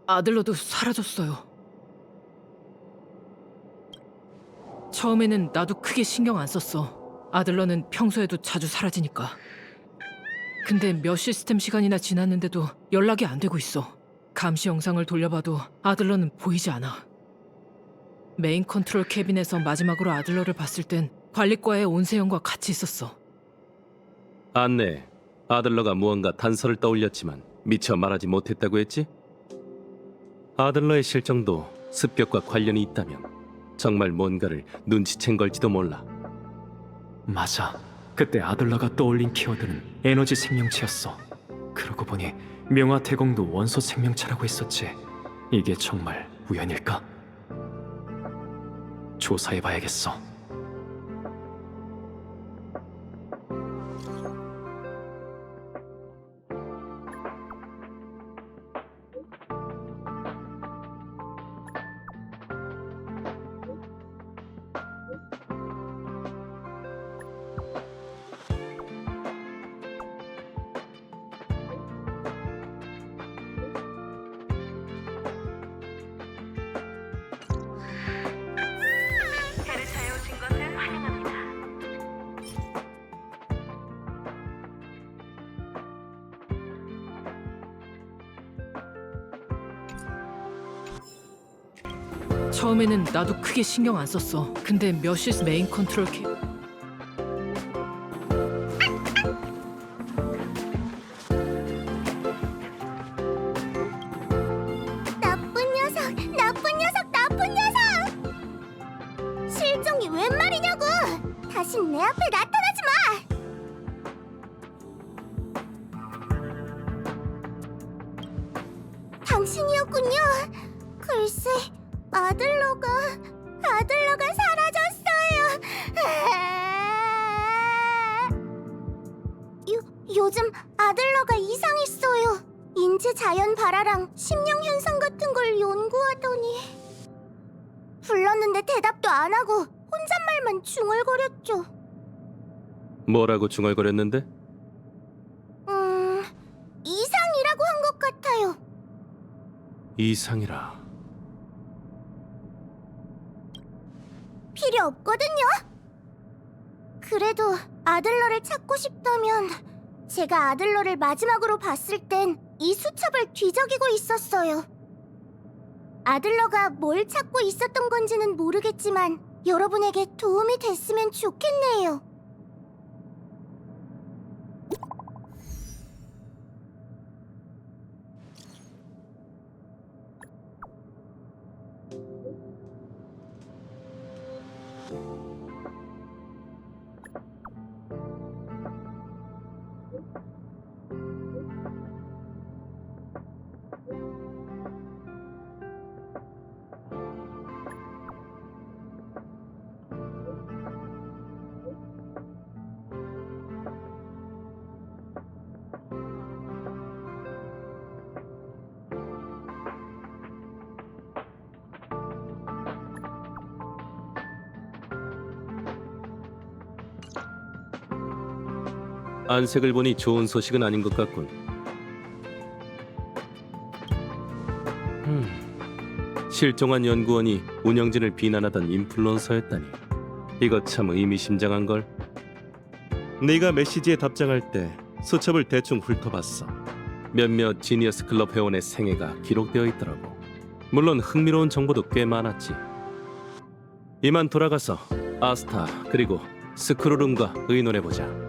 아들러도 사라졌어요. 처음에는 나도 크게 신경 안 썼어. 아들러는 평소에도 자주 사라지니까. 근데 몇 시스템 시간이나 지났는데도 연락이 안 되고 있어. 감시 영상을 돌려봐도 아들러는 보이지 않아. 메인 컨트롤 캐빈에서 마지막으로 아들러를 봤을 땐 관리과의 온세영과 같이 있었어. 안내. 아들러가 무언가 단서를 떠올렸지만 미처 말하지 못했다고 했지? 아들러의 실정도 습격과 관련이 있다면 정말 뭔가를 눈치챈 걸지도 몰라. 맞아. 그때 아들러가 떠올린 키워드는 에너지 생명체였어. 그러고 보니 명화 대공도 원소 생명체라고 했었지. 이게 정말 우연일까? 조사해봐야겠어. 처음에는 나도 크게 신경 안 썼어. 근데 몇 시스 메인 컨트롤 나쁜 녀석, 나쁜 녀석, 나쁜 녀석! 실종이 웬 말이냐고! 다신 내 앞에 나타나지 마! 당신이었군요. 글쎄, 아들러가 사라졌어요. 요즘 아들러가 이상했어요. 인체 자연 발화랑 심령 현상 같은 걸 연구하더니 불렀는데 대답도 안 하고 혼잣말만 중얼거렸죠. 뭐라고 중얼거렸는데? 이상이라고 한 것 같아요. 이상이라. 필요 없거든요. 그래도 아들러를 찾고 싶다면 제가 아들러를 마지막으로 봤을 땐 이 수첩을 뒤적이고 있었어요. 아들러가 뭘 찾고 있었던 건지는 모르겠지만 여러분에게 도움이 됐으면 좋겠네요. 안색을 보니 좋은 소식은 아닌 것 같군. 실종한 연구원이 운영진을 비난하던 인플루언서였다니. 이거 참 의미심장한 걸. 네가 메시지에 답장할 때 수첩을 대충 훑어봤어. 몇몇 지니어스 클럽 회원의 생애가 기록되어 있더라고. 물론 흥미로운 정보도 꽤 많았지. 이만 돌아가서 아스타 그리고 스크루룸과 의논해보자.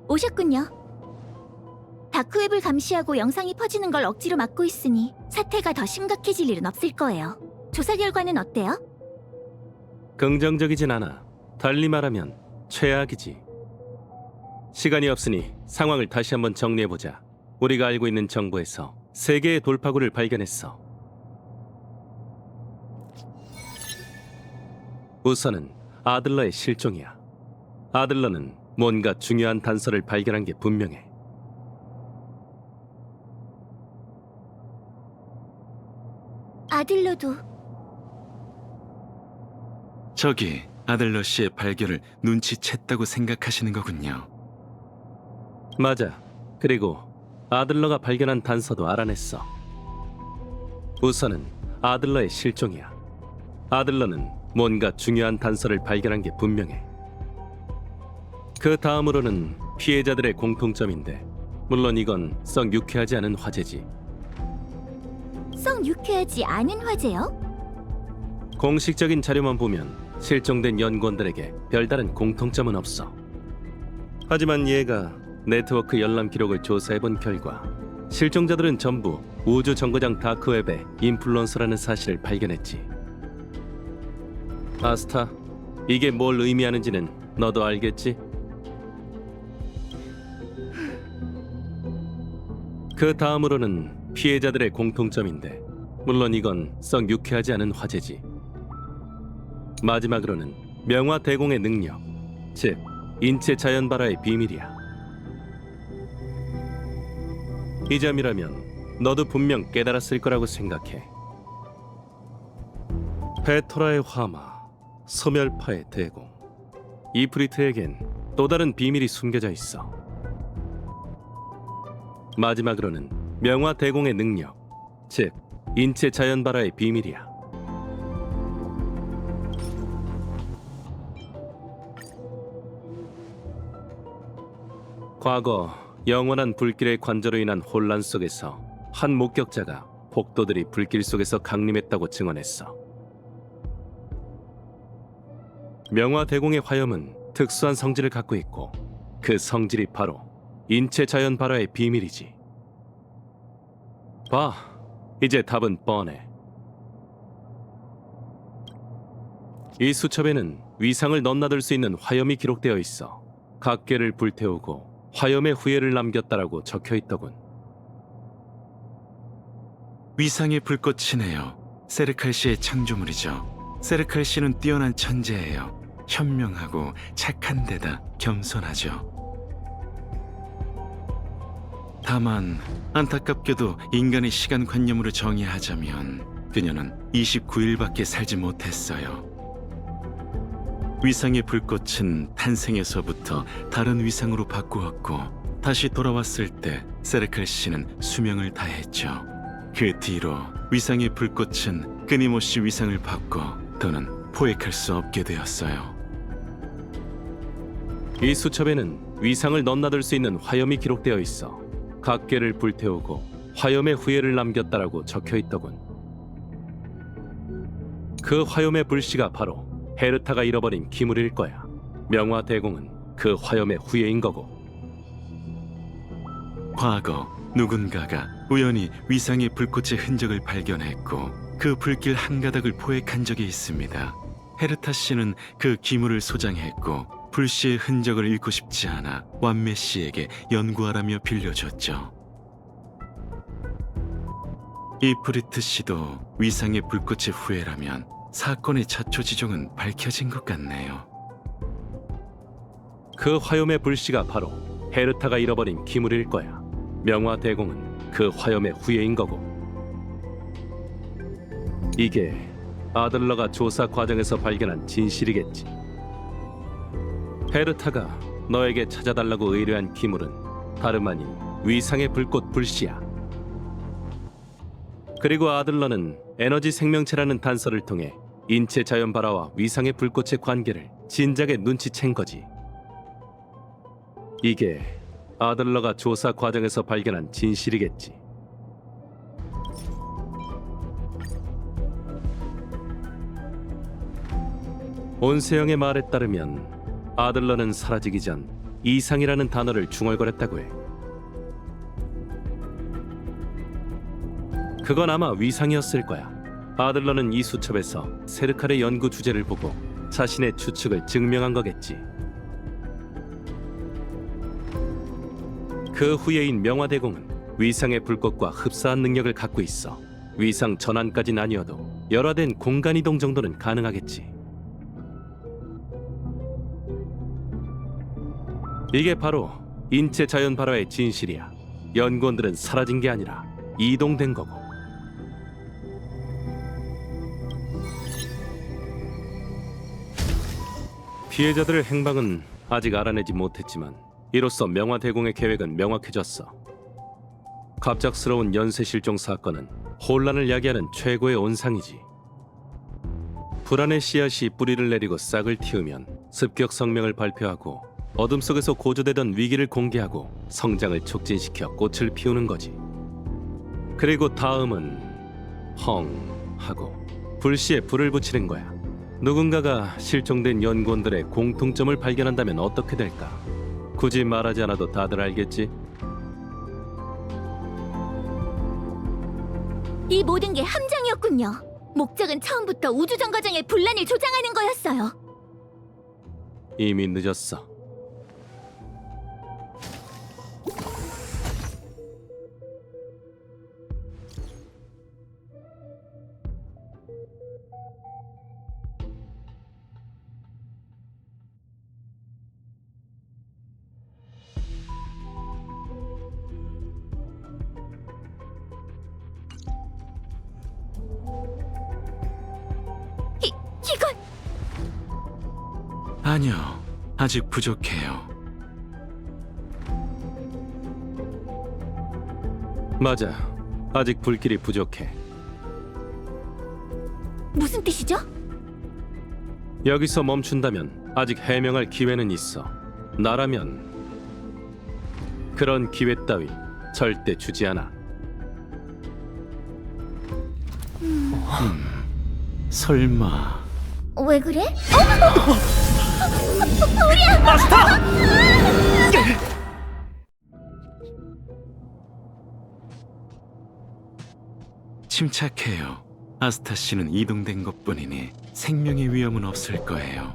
오셨군요. 다크웹을 감시하고 영상이 퍼지는 걸 억지로 막고 있으니 사태가 더 심각해질 일은 없을 거예요. 조사 결과는 어때요? 긍정적이진 않아. 달리 말하면 최악이지. 시간이 없으니 상황을 다시 한번 정리해보자. 우리가 알고 있는 정보에서 3개의 돌파구를 발견했어. 우선은 아들러의 실종이야. 아들러는 뭔가 중요한 단서를 발견한 게 분명해. 아들러도 저기 아들러 씨의 발견을 눈치챘다고 생각하시는 거군요. 맞아. 그리고 아들러가 발견한 단서도 알아냈어. 우선은 아들러의 실종이야. 아들러는 뭔가 중요한 단서를 발견한 게 분명해. 그 다음으로는 피해자들의 공통점인데, 물론 이건 썩 유쾌하지 않은 화제지. 썩 유쾌하지 않은 화제요? 공식적인 자료만 보면 실종된 연구원들에게 별다른 공통점은 없어. 하지만 얘가 네트워크 열람 기록을 조사해본 결과 실종자들은 전부 우주 정거장 다크웹의 인플루언서라는 사실을 발견했지. 아스타, 이게 뭘 의미하는지는 너도 알겠지? 그 다음으로는 피해자들의 공통점인데, 물론 이건 썩 유쾌하지 않은 화제지. 마지막으로는 명화 대공의 능력, 즉 인체 자연 발화의 비밀이야. 이 점이라면 너도 분명 깨달았을 거라고 생각해. 페토라의 화마, 소멸파의 대공. 이프리트에겐 또 다른 비밀이 숨겨져 있어. 마지막으로는 명화 대공의 능력, 즉 인체 자연 발화의 비밀이야. 과거 영원한 불길의 관저로 인한 혼란 속에서 한 목격자가 폭도들이 불길 속에서 강림했다고 증언했어. 명화대공의 화염은 특수한 성질을 갖고 있고 그 성질이 바로 인체 자연 발화의 비밀이지. 봐, 이제 답은 뻔해. 이 수첩에는 위상을 넘나들 수 있는 화염이 기록되어 있어. 각 개를 불태우고 화염의 후예를 남겼다라고 적혀있더군. 위상의 불꽃이네요. 세르칼 씨의 창조물이죠. 세르칼 씨는 뛰어난 천재예요. 현명하고 착한 데다 겸손하죠. 다만 안타깝게도 인간의 시간관념으로 정의하자면 그녀는 29일밖에 살지 못했어요. 위상의 불꽃은 탄생에서부터 다른 위상으로 바꾸었고 다시 돌아왔을 때 세르칼 씨는 수명을 다했죠. 그 뒤로 위상의 불꽃은 끊임없이 위상을 바꿔 더는 포획할 수 없게 되었어요. 이 수첩에는 위상을 넘나들 수 있는 화염이 기록되어 있어. 각 개를 불태우고 화염의 후예를 남겼다라고 적혀있더군. 그 화염의 불씨가 바로 헤르타가 잃어버린 기물일 거야. 명화대공은 그 화염의 후예인 거고. 과거 누군가가 우연히 위상의 불꽃의 흔적을 발견했고 그 불길 한 가닥을 포획한 적이 있습니다. 헤르타 씨는 그 기물을 소장했고 불씨의 흔적을 잃고 싶지 않아 완메 씨에게 연구하라며 빌려줬죠. 이프리트 씨도 위상의 불꽃의 후예라면 사건의 자초지종은 밝혀진 것 같네요. 그 화염의 불씨가 바로 헤르타가 잃어버린 기물일 거야. 명화대공은 그 화염의 후예인 거고. 이게 아들러가 조사 과정에서 발견한 진실이겠지. 헤르타가 너에게 찾아달라고 의뢰한 기물은 다름 아닌 위상의 불꽃 불씨야. 그리고 아들러는 에너지 생명체라는 단서를 통해 인체 자연 발화와 위상의 불꽃의 관계를 진작에 눈치챈 거지. 이게 아들러가 조사 과정에서 발견한 진실이겠지. 온세영의 말에 따르면 아들러는 사라지기 전 이상이라는 단어를 중얼거렸다고 해. 그건 아마 위상이었을 거야. 아들러는 이 수첩에서 세르칼의 연구 주제를 보고 자신의 추측을 증명한 거겠지. 그 후예인 명화대공은 위상의 불꽃과 흡사한 능력을 갖고 있어. 위상 전환까진 아니어도 열화된 공간 이동 정도는 가능하겠지. 이게 바로 인체 자연 발화의 진실이야. 연구원들은 사라진 게 아니라 이동된 거고. 피해자들의 행방은 아직 알아내지 못했지만 이로써 명화대공의 계획은 명확해졌어. 갑작스러운 연쇄 실종 사건은 혼란을 야기하는 최고의 온상이지. 불안의 씨앗이 뿌리를 내리고 싹을 틔우면 습격 성명을 발표하고 어둠 속에서 고조되던 위기를 공개하고 성장을 촉진시켜 꽃을 피우는 거지. 그리고 다음은 헝 하고 불씨에 불을 붙이는 거야. 누군가가 실종된 연구원들의 공통점을 발견한다면 어떻게 될까? 굳이 말하지 않아도 다들 알겠지? 이 모든 게 함정이었군요. 목적은 처음부터 우주정거장의 분란을 조장하는 거였어요. 이미 늦었어. 이건 아니요, 아직 부족해요. 맞아, 아직 불길이 부족해. 무슨 뜻이죠? 여기서 멈춘다면 아직 해명할 기회는 있어. 나라면 그런 기회 따위 절대 주지 않아. 설마 왜 그래? 침착해요. 아스타 씨는 이동된 것뿐이니 생명의 위험은 없을 거예요.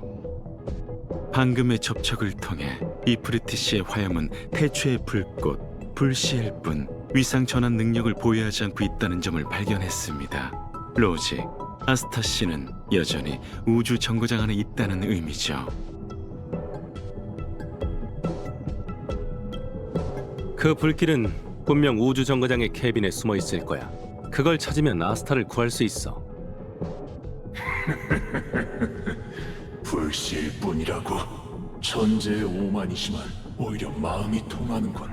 방금의 접촉을 통해 이프리트 씨의 화염은 태초의 불꽃, 불씨일 뿐 위상 전환 능력을 보유하지 않고 있다는 점을 발견했습니다. 로직, 아스타 씨는 여전히 우주 정거장 안에 있다는 의미죠. 그 불길은 분명 우주 정거장의 캐빈에 숨어 있을 거야. 그걸 찾으면 아스타를 구할 수 있어. 불씨일 뿐이라고. 천재의 오만이지만 오히려 마음이 통하는군.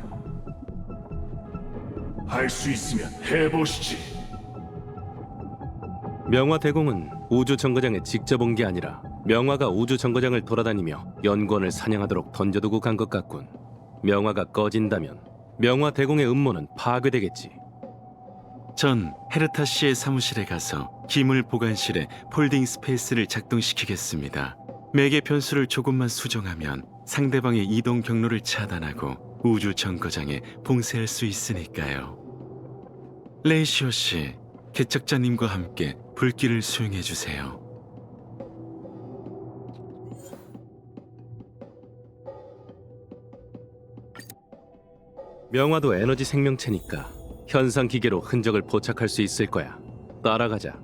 할 수 있으면 해보시지. 명화 대공은 우주 정거장에 직접 온 게 아니라 명화가 우주 정거장을 돌아다니며 연구원을 사냥하도록 던져두고 간 것 같군. 명화가 꺼진다면 명화 대공의 음모는 파괴되겠지. 전 헤르타 씨의 사무실에 가서 기물 보관실에 폴딩 스페이스를 작동시키겠습니다. 매개 변수를 조금만 수정하면 상대방의 이동 경로를 차단하고 우주 정거장에 봉쇄할 수 있으니까요. 레이시오 씨, 개척자님과 함께 불길을 수용해 주세요. 명화도 에너지 생명체니까 현상 기계로 흔적을 포착할 수 있을 거야. 따라가자.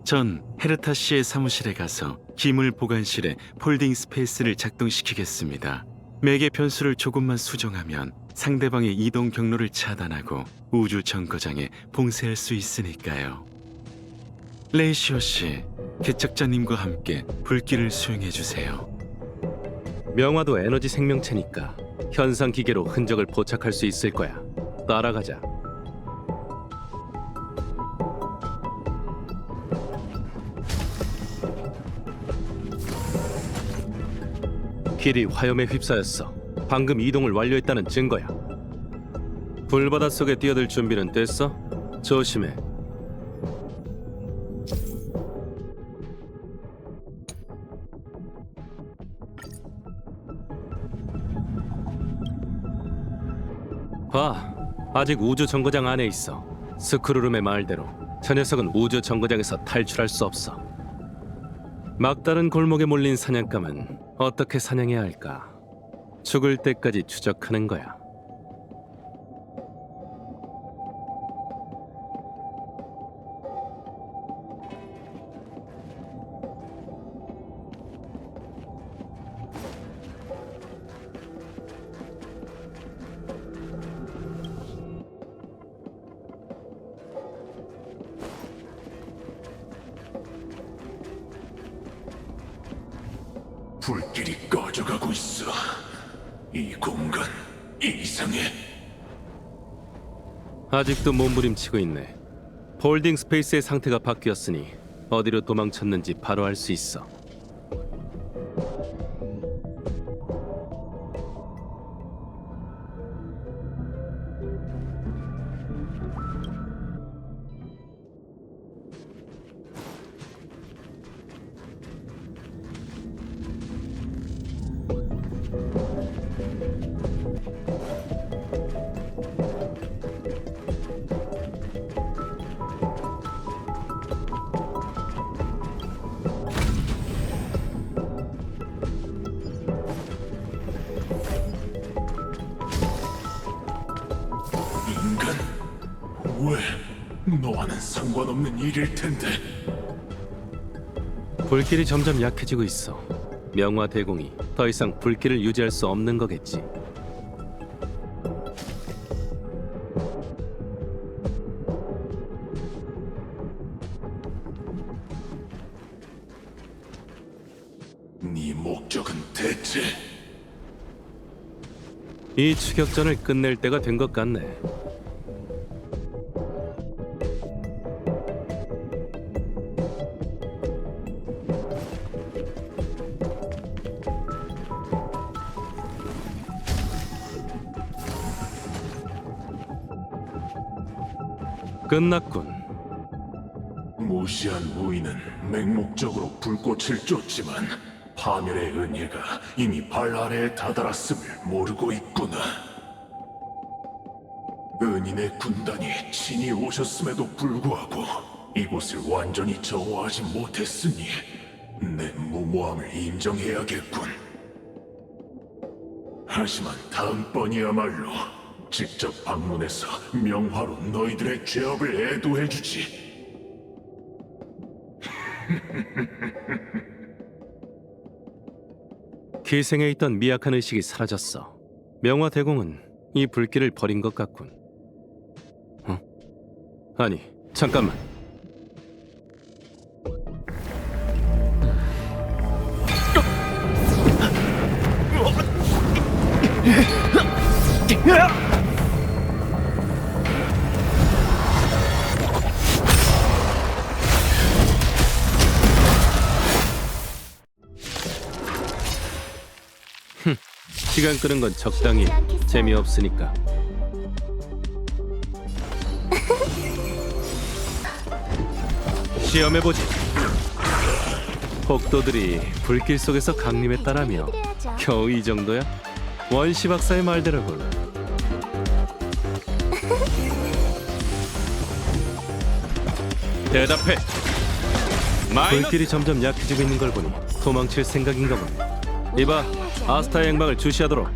전 헤르타 씨의 사무실에 가서 기물 보관실에 폴딩 스페이스를 작동시키겠습니다. 매개 변수를 조금만 수정하면 상대방의 이동 경로를 차단하고 우주 정거장에 봉쇄할 수 있으니까요. 레이시오 씨, 개척자님과 함께 불길을 수용해 주세요. 명화도 에너지 생명체니까 현상 기계로 흔적을 포착할 수 있을 거야. 따라가자. 길이 화염에 휩싸였어. 방금 이동을 완료했다는 증거야. 불바다 속에 뛰어들 준비는 됐어? 조심해. 봐, 아직 우주 정거장 안에 있어. 스크루름의 말대로 저 녀석은 우주 정거장에서 탈출할 수 없어. 막다른 골목에 몰린 사냥감은 어떻게 사냥해야 할까? 죽을 때까지 추적하는 거야. 불길이 꺼져가고 있어. 이 공간 이상해. 아직도 몸부림치고 있네. 폴딩 스페이스의 상태가 바뀌었으니 어디로 도망쳤는지 바로 알 수 있어. 왜? 너와는 상관없는 일일 텐데. 불길이 점점 약해지고 있어. 명화 대공이 더 이상 불길을 유지할 수 없는 거겠지. 네 목적은 대체? 이 추격전을 끝낼 때가 된 것 같네. 끝났군. 무시한 무인은 맹목적으로 불꽃을 쫓지만 파멸의 은혜가 이미 발 아래에 다다랐음을 모르고 있구나. 은인의 군단이 친히 오셨음에도 불구하고 이곳을 완전히 정화하지 못했으니 내 무모함을 인정해야겠군. 하지만 다음번이야말로 직접 방문해서 명화로 너희들의 죄업을 애도해주지. 기생에 있던 미약한 의식이 사라졌어. 명화 대공은 이 불길을 버린 것 같군. 아니, 잠깐만. 시간 끄는 건 적당히 해. 재미없으니까. 시험해보지. 폭도들이 불길 속에서 강림했다라며 겨우 이 정도야? 원시 박사의 말대로군. 대답해. 불길이 점점 약해지고 있는 걸 보니 도망칠 생각인가 보네. 이봐, 아스타의 행방을 주시하도록.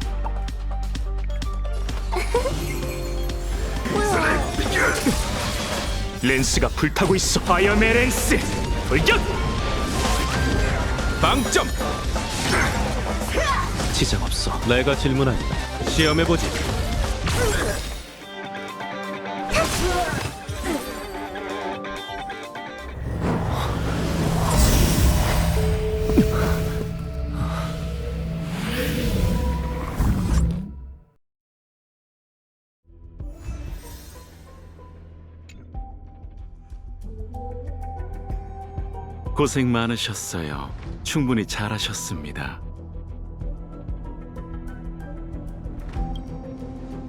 렌스가 불타고 있어. 파이어맨 렌스 돌격. 방점. 지장 없어. 내가 질문하니 시험해보지. 고생 많으셨어요. 충분히 잘하셨습니다.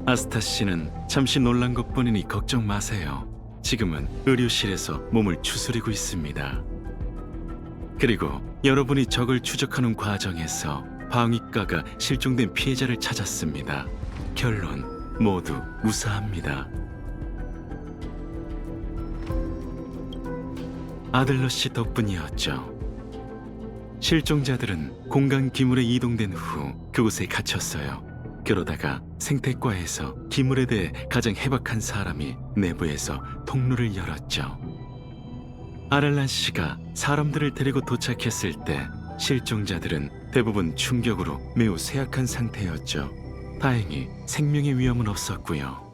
아스타 씨는 잠시 놀란 것뿐이니 걱정 마세요. 지금은 의료실에서 몸을 추스리고 있습니다. 그리고 여러분이 적을 추적하는 과정에서 방위과가 실종된 피해자를 찾았습니다. 결론 모두 무사합니다. 아들러 씨 덕분이었죠. 실종자들은 공간 기물에 이동된 후 그곳에 갇혔어요. 그러다가 생태과에서 기물에 대해 가장 해박한 사람이 내부에서 통로를 열었죠. 아랄란 씨가 사람들을 데리고 도착했을 때 실종자들은 대부분 충격으로 매우 쇠약한 상태였죠. 다행히 생명의 위험은 없었고요.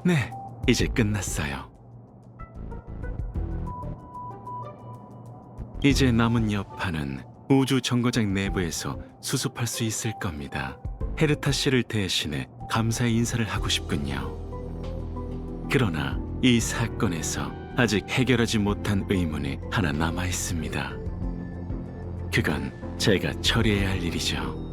네, 이제 끝났어요. 이제 남은 여파는 우주 정거장 내부에서 수습할 수 있을 겁니다. 헤르타 씨를 대신해 감사의 인사를 하고 싶군요. 그러나 이 사건에서 아직 해결하지 못한 의문이 하나 남아 있습니다. 그건 제가 처리해야 할 일이죠.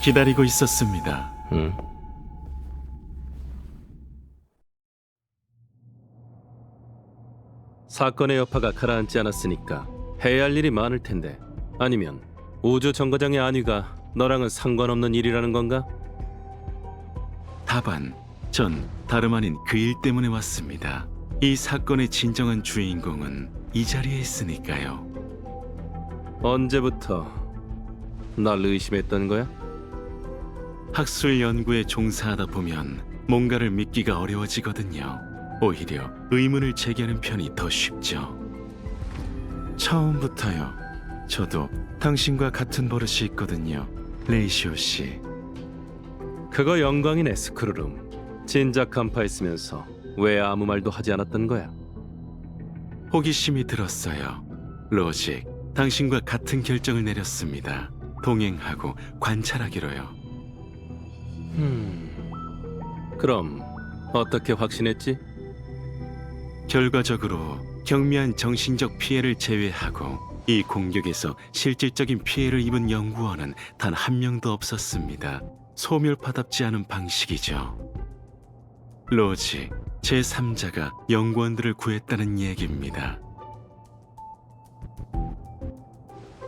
기다리고 있었습니다. 응? 사건의 여파가 가라앉지 않았으니까 해야 할 일이 많을 텐데. 아니면 우주 정거장의 안위가 너랑은 상관없는 일이라는 건가? 다반, 전 다름 아닌 그 일 때문에 왔습니다. 이 사건의 진정한 주인공은 이 자리에 있으니까요. 언제부터 날 의심했던 거야? 학술 연구에 종사하다 보면 뭔가를 믿기가 어려워지거든요. 오히려 의문을 제기하는 편이 더 쉽죠. 처음부터요. 저도 당신과 같은 버릇이 있거든요, 레이시오 씨. 그거 영광이네, 스크루룸. 진작 간파했으면서 왜 아무 말도 하지 않았던 거야? 호기심이 들었어요. 로직, 당신과 같은 결정을 내렸습니다. 동행하고 관찰하기로요. 그럼 어떻게 확신했지? 결과적으로 경미한 정신적 피해를 제외하고 이 공격에서 실질적인 피해를 입은 연구원은 단 한 명도 없었습니다. 소멸파답지 않은 방식이죠. 로직, 제3자가 연구원들을 구했다는 얘기입니다.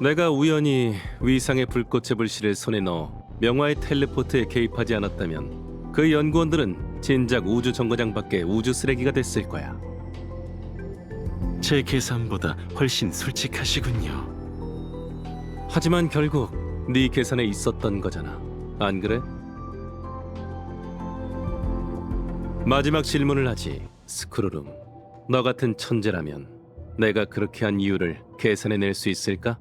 내가 우연히 위상의 불꽃의 불씨를 손에 넣어 명화의 텔레포트에 개입하지 않았다면 그 연구원들은 진작 우주 정거장 밖에 우주 쓰레기가 됐을 거야. 제 계산보다 훨씬 솔직하시군요. 하지만 결국 네 계산에 있었던 거잖아. 안 그래? 마지막 질문을 하지, 스크루룸. 너 같은 천재라면 내가 그렇게 한 이유를 계산해낼 수 있을까?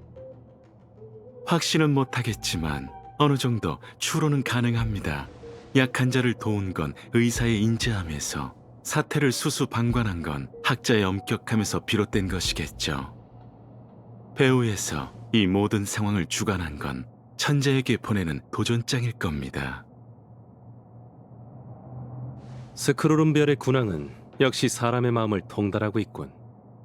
확신은 못하겠지만 어느 정도 추론은 가능합니다. 약한 자를 도운 건 의사의 인자함에서, 사태를 수수방관한 건 학자의 엄격함에서 비롯된 것이겠죠. 배후에서 이 모든 상황을 주관한 건 천재에게 보내는 도전장일 겁니다. 스크루룸별의 군왕은 역시 사람의 마음을 통달하고 있군.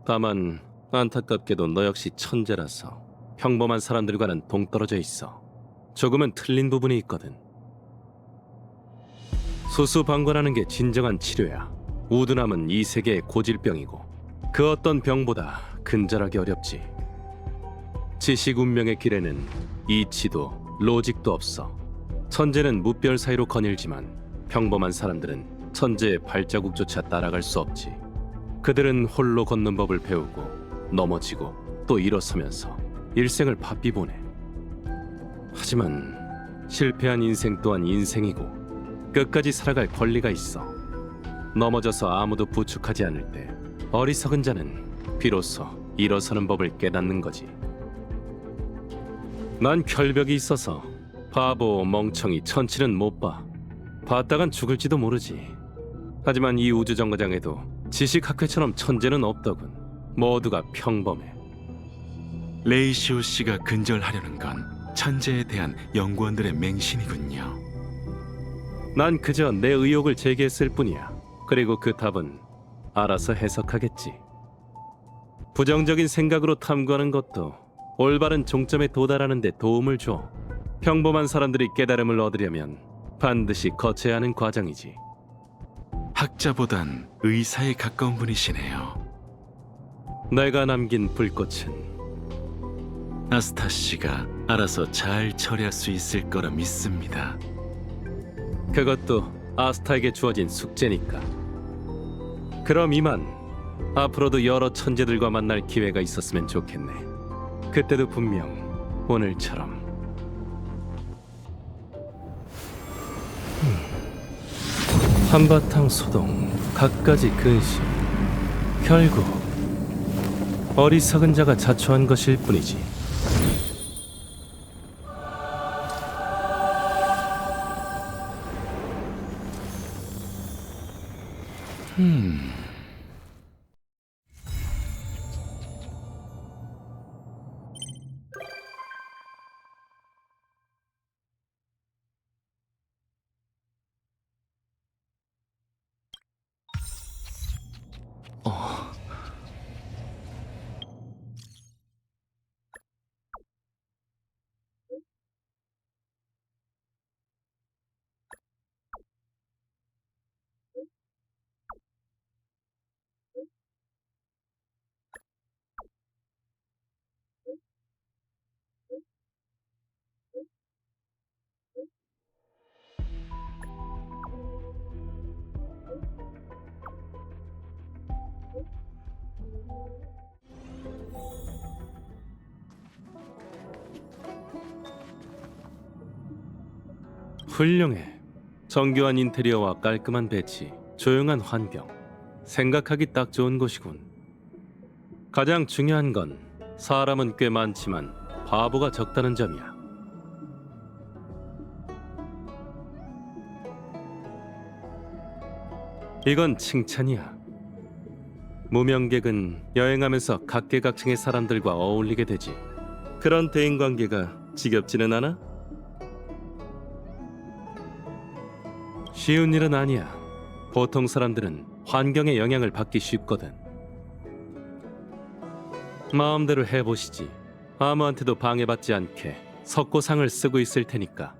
다만 안타깝게도 너 역시 천재라서 평범한 사람들과는 동떨어져 있어. 조금은 틀린 부분이 있거든. 수수방관하는 게 진정한 치료야. 우둔함은 이 세계의 고질병이고 그 어떤 병보다 근절하기 어렵지. 지식 운명의 길에는 이치도 로직도 없어. 천재는 무별 사이로 거닐지만 평범한 사람들은 천재의 발자국조차 따라갈 수 없지. 그들은 홀로 걷는 법을 배우고 넘어지고 또 일어서면서 일생을 바삐 보내. 하지만 실패한 인생 또한 인생이고 끝까지 살아갈 권리가 있어. 넘어져서 아무도 부축하지 않을 때 어리석은 자는 비로소 일어서는 법을 깨닫는 거지. 난 결벽이 있어서 바보, 멍청이, 천치는 못 봐. 봤다간 죽을지도 모르지. 하지만 이 우주정거장에도 지식학회처럼 천재는 없더군. 모두가 평범해. 레이시오 씨가 근절하려는 건 천재에 대한 연구원들의 맹신이군요. 난 그저 내 의혹을 제기했을 뿐이야. 그리고 그 답은 알아서 해석하겠지. 부정적인 생각으로 탐구하는 것도 올바른 종점에 도달하는 데 도움을 줘. 평범한 사람들이 깨달음을 얻으려면 반드시 거쳐야 하는 과정이지. 학자보단 의사에 가까운 분이시네요. 내가 남긴 불꽃은 아스타 씨가 알아서 잘 처리할 수 있을 거라 믿습니다. 그것도 아스타에게 주어진 숙제니까. 그럼 이만. 앞으로도 여러 천재들과 만날 기회가 있었으면 좋겠네. 그때도 분명 오늘처럼. 한바탕 소동, 갖가지 근심. 결국 어리석은 자가 자초한 것일 뿐이지. 훌륭해. 정교한 인테리어와 깔끔한 배치, 조용한 환경. 생각하기 딱 좋은 곳이군. 가장 중요한 건 사람은 꽤 많지만 바보가 적다는 점이야. 이건 칭찬이야. 무명객은 여행하면서 각계각층의 사람들과 어울리게 되지. 그런 대인관계가 지겹지는 않아? 쉬운 일은 아니야. 보통 사람들은 환경의 영향을 받기 쉽거든. 마음대로 해보시지. 아무한테도 방해받지 않게 석고상을 쓰고 있을 테니까.